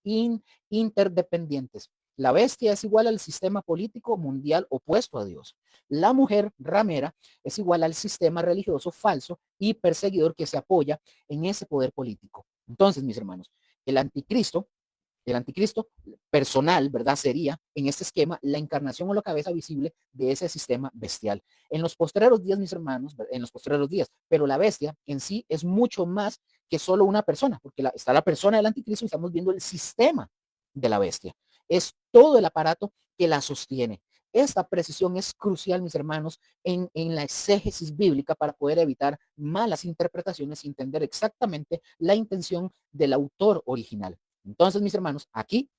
interdependientes. La bestia es igual al sistema político mundial opuesto a Dios. La mujer ramera es igual al sistema religioso falso y perseguidor que se apoya en ese poder político. Entonces, mis hermanos, el anticristo el anticristo personal, ¿verdad? Sería en este esquema la encarnación o la cabeza visible de ese sistema bestial. En los postreros días, mis hermanos, en los postreros días, pero la bestia en sí es mucho más que solo una persona, porque está la persona del anticristo y estamos viendo el sistema de la bestia. Es todo el aparato que la sostiene. Esta precisión es crucial, mis hermanos, en la exégesis bíblica para poder evitar malas interpretaciones y entender exactamente la intención del autor original. Entonces, mis hermanos, aquí,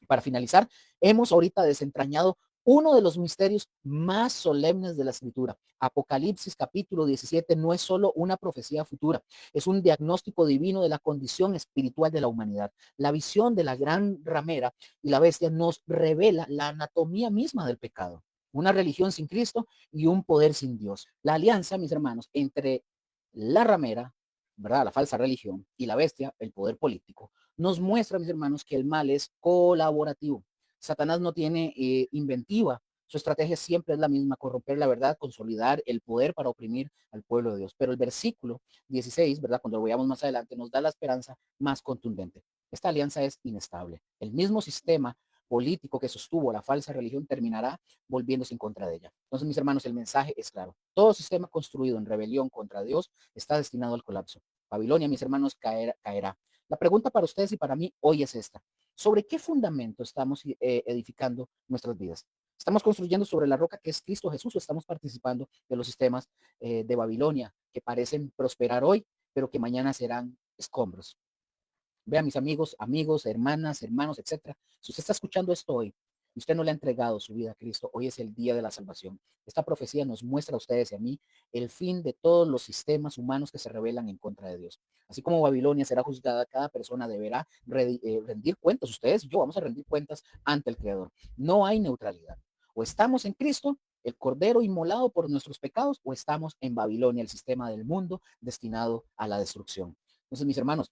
para finalizar, hemos ahorita desentrañado uno de los misterios más solemnes de la escritura. Apocalipsis capítulo 17 no es solo una profecía futura, es un diagnóstico divino de la condición espiritual de la humanidad. La visión de la gran ramera y la bestia nos revela la anatomía misma del pecado. Una religión sin Cristo y un poder sin Dios. La alianza, mis hermanos, entre la ramera, ¿verdad? La falsa religión y la bestia, el poder político, nos muestra, mis hermanos, que el mal es colaborativo. Satanás no tiene inventiva. Su estrategia siempre es la misma, corromper la verdad, consolidar el poder para oprimir al pueblo de Dios. Pero el versículo 16, ¿verdad? Cuando lo veamos más adelante, nos da la esperanza más contundente. Esta alianza es inestable. El mismo sistema político que sostuvo la falsa religión terminará volviéndose en contra de ella. Entonces, mis hermanos, el mensaje es claro. Todo sistema construido en rebelión contra Dios está destinado al colapso. Babilonia, mis hermanos, caerá. La pregunta para ustedes y para mí hoy es esta. ¿Sobre qué fundamento estamos edificando nuestras vidas? ¿Estamos construyendo sobre la roca que es Cristo Jesús o estamos participando de los sistemas de Babilonia que parecen prosperar hoy, pero que mañana serán escombros? Vean, mis amigos, hermanas, hermanos, etcétera. Si usted está escuchando esto hoy y usted no le ha entregado su vida a Cristo, hoy es el día de la salvación. Esta profecía nos muestra a ustedes y a mí el fin de todos los sistemas humanos que se rebelan en contra de Dios. Así como Babilonia será juzgada, cada persona deberá rendir cuentas. Ustedes y yo vamos a rendir cuentas ante el Creador. No hay neutralidad. O estamos en Cristo, el Cordero inmolado por nuestros pecados, o estamos en Babilonia, el sistema del mundo destinado a la destrucción. Entonces, mis hermanos,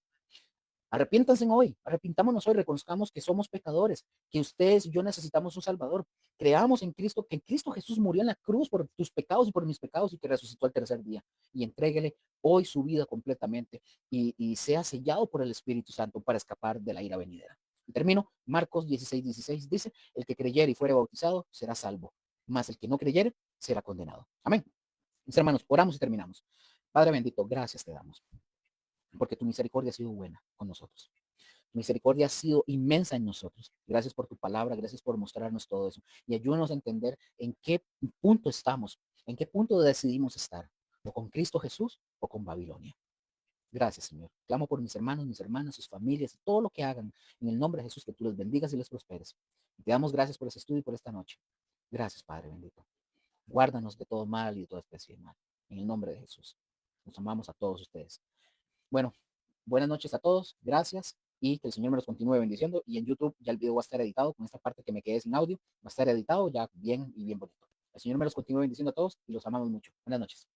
arrepiéntanse hoy, arrepintámonos hoy, reconozcamos que somos pecadores, que ustedes y yo necesitamos un Salvador. Creamos en Cristo, que en Cristo Jesús murió en la cruz por tus pecados y por mis pecados y que resucitó al tercer día. Y entréguele hoy su vida completamente y sea sellado por el Espíritu Santo para escapar de la ira venidera. Y termino, Marcos 16:16 dice, el que creyere y fuere bautizado será salvo, mas el que no creyere será condenado. Amén. Mis hermanos, oramos y terminamos. Padre bendito, gracias te damos, porque tu misericordia ha sido buena con nosotros. Tu misericordia ha sido inmensa en nosotros. Gracias por tu palabra, gracias por mostrarnos todo eso. Y ayúdanos a entender en qué punto estamos, en qué punto decidimos estar, o con Cristo Jesús o con Babilonia. Gracias, Señor. Clamo por mis hermanos, mis hermanas, sus familias y todo lo que hagan en el nombre de Jesús, que tú les bendigas y les prosperes. Y te damos gracias por ese estudio y por esta noche. Gracias, Padre bendito. Guárdanos de todo mal y de toda especie de mal. En el nombre de Jesús. Nos amamos a todos ustedes. Bueno, buenas noches a todos. Gracias. Y que el Señor me los continúe bendiciendo. Y en YouTube ya el video va a estar editado con esta parte que me quedé sin audio. Va a estar editado ya bien y bien bonito. El Señor me los continúe bendiciendo a todos y los amamos mucho. Buenas noches.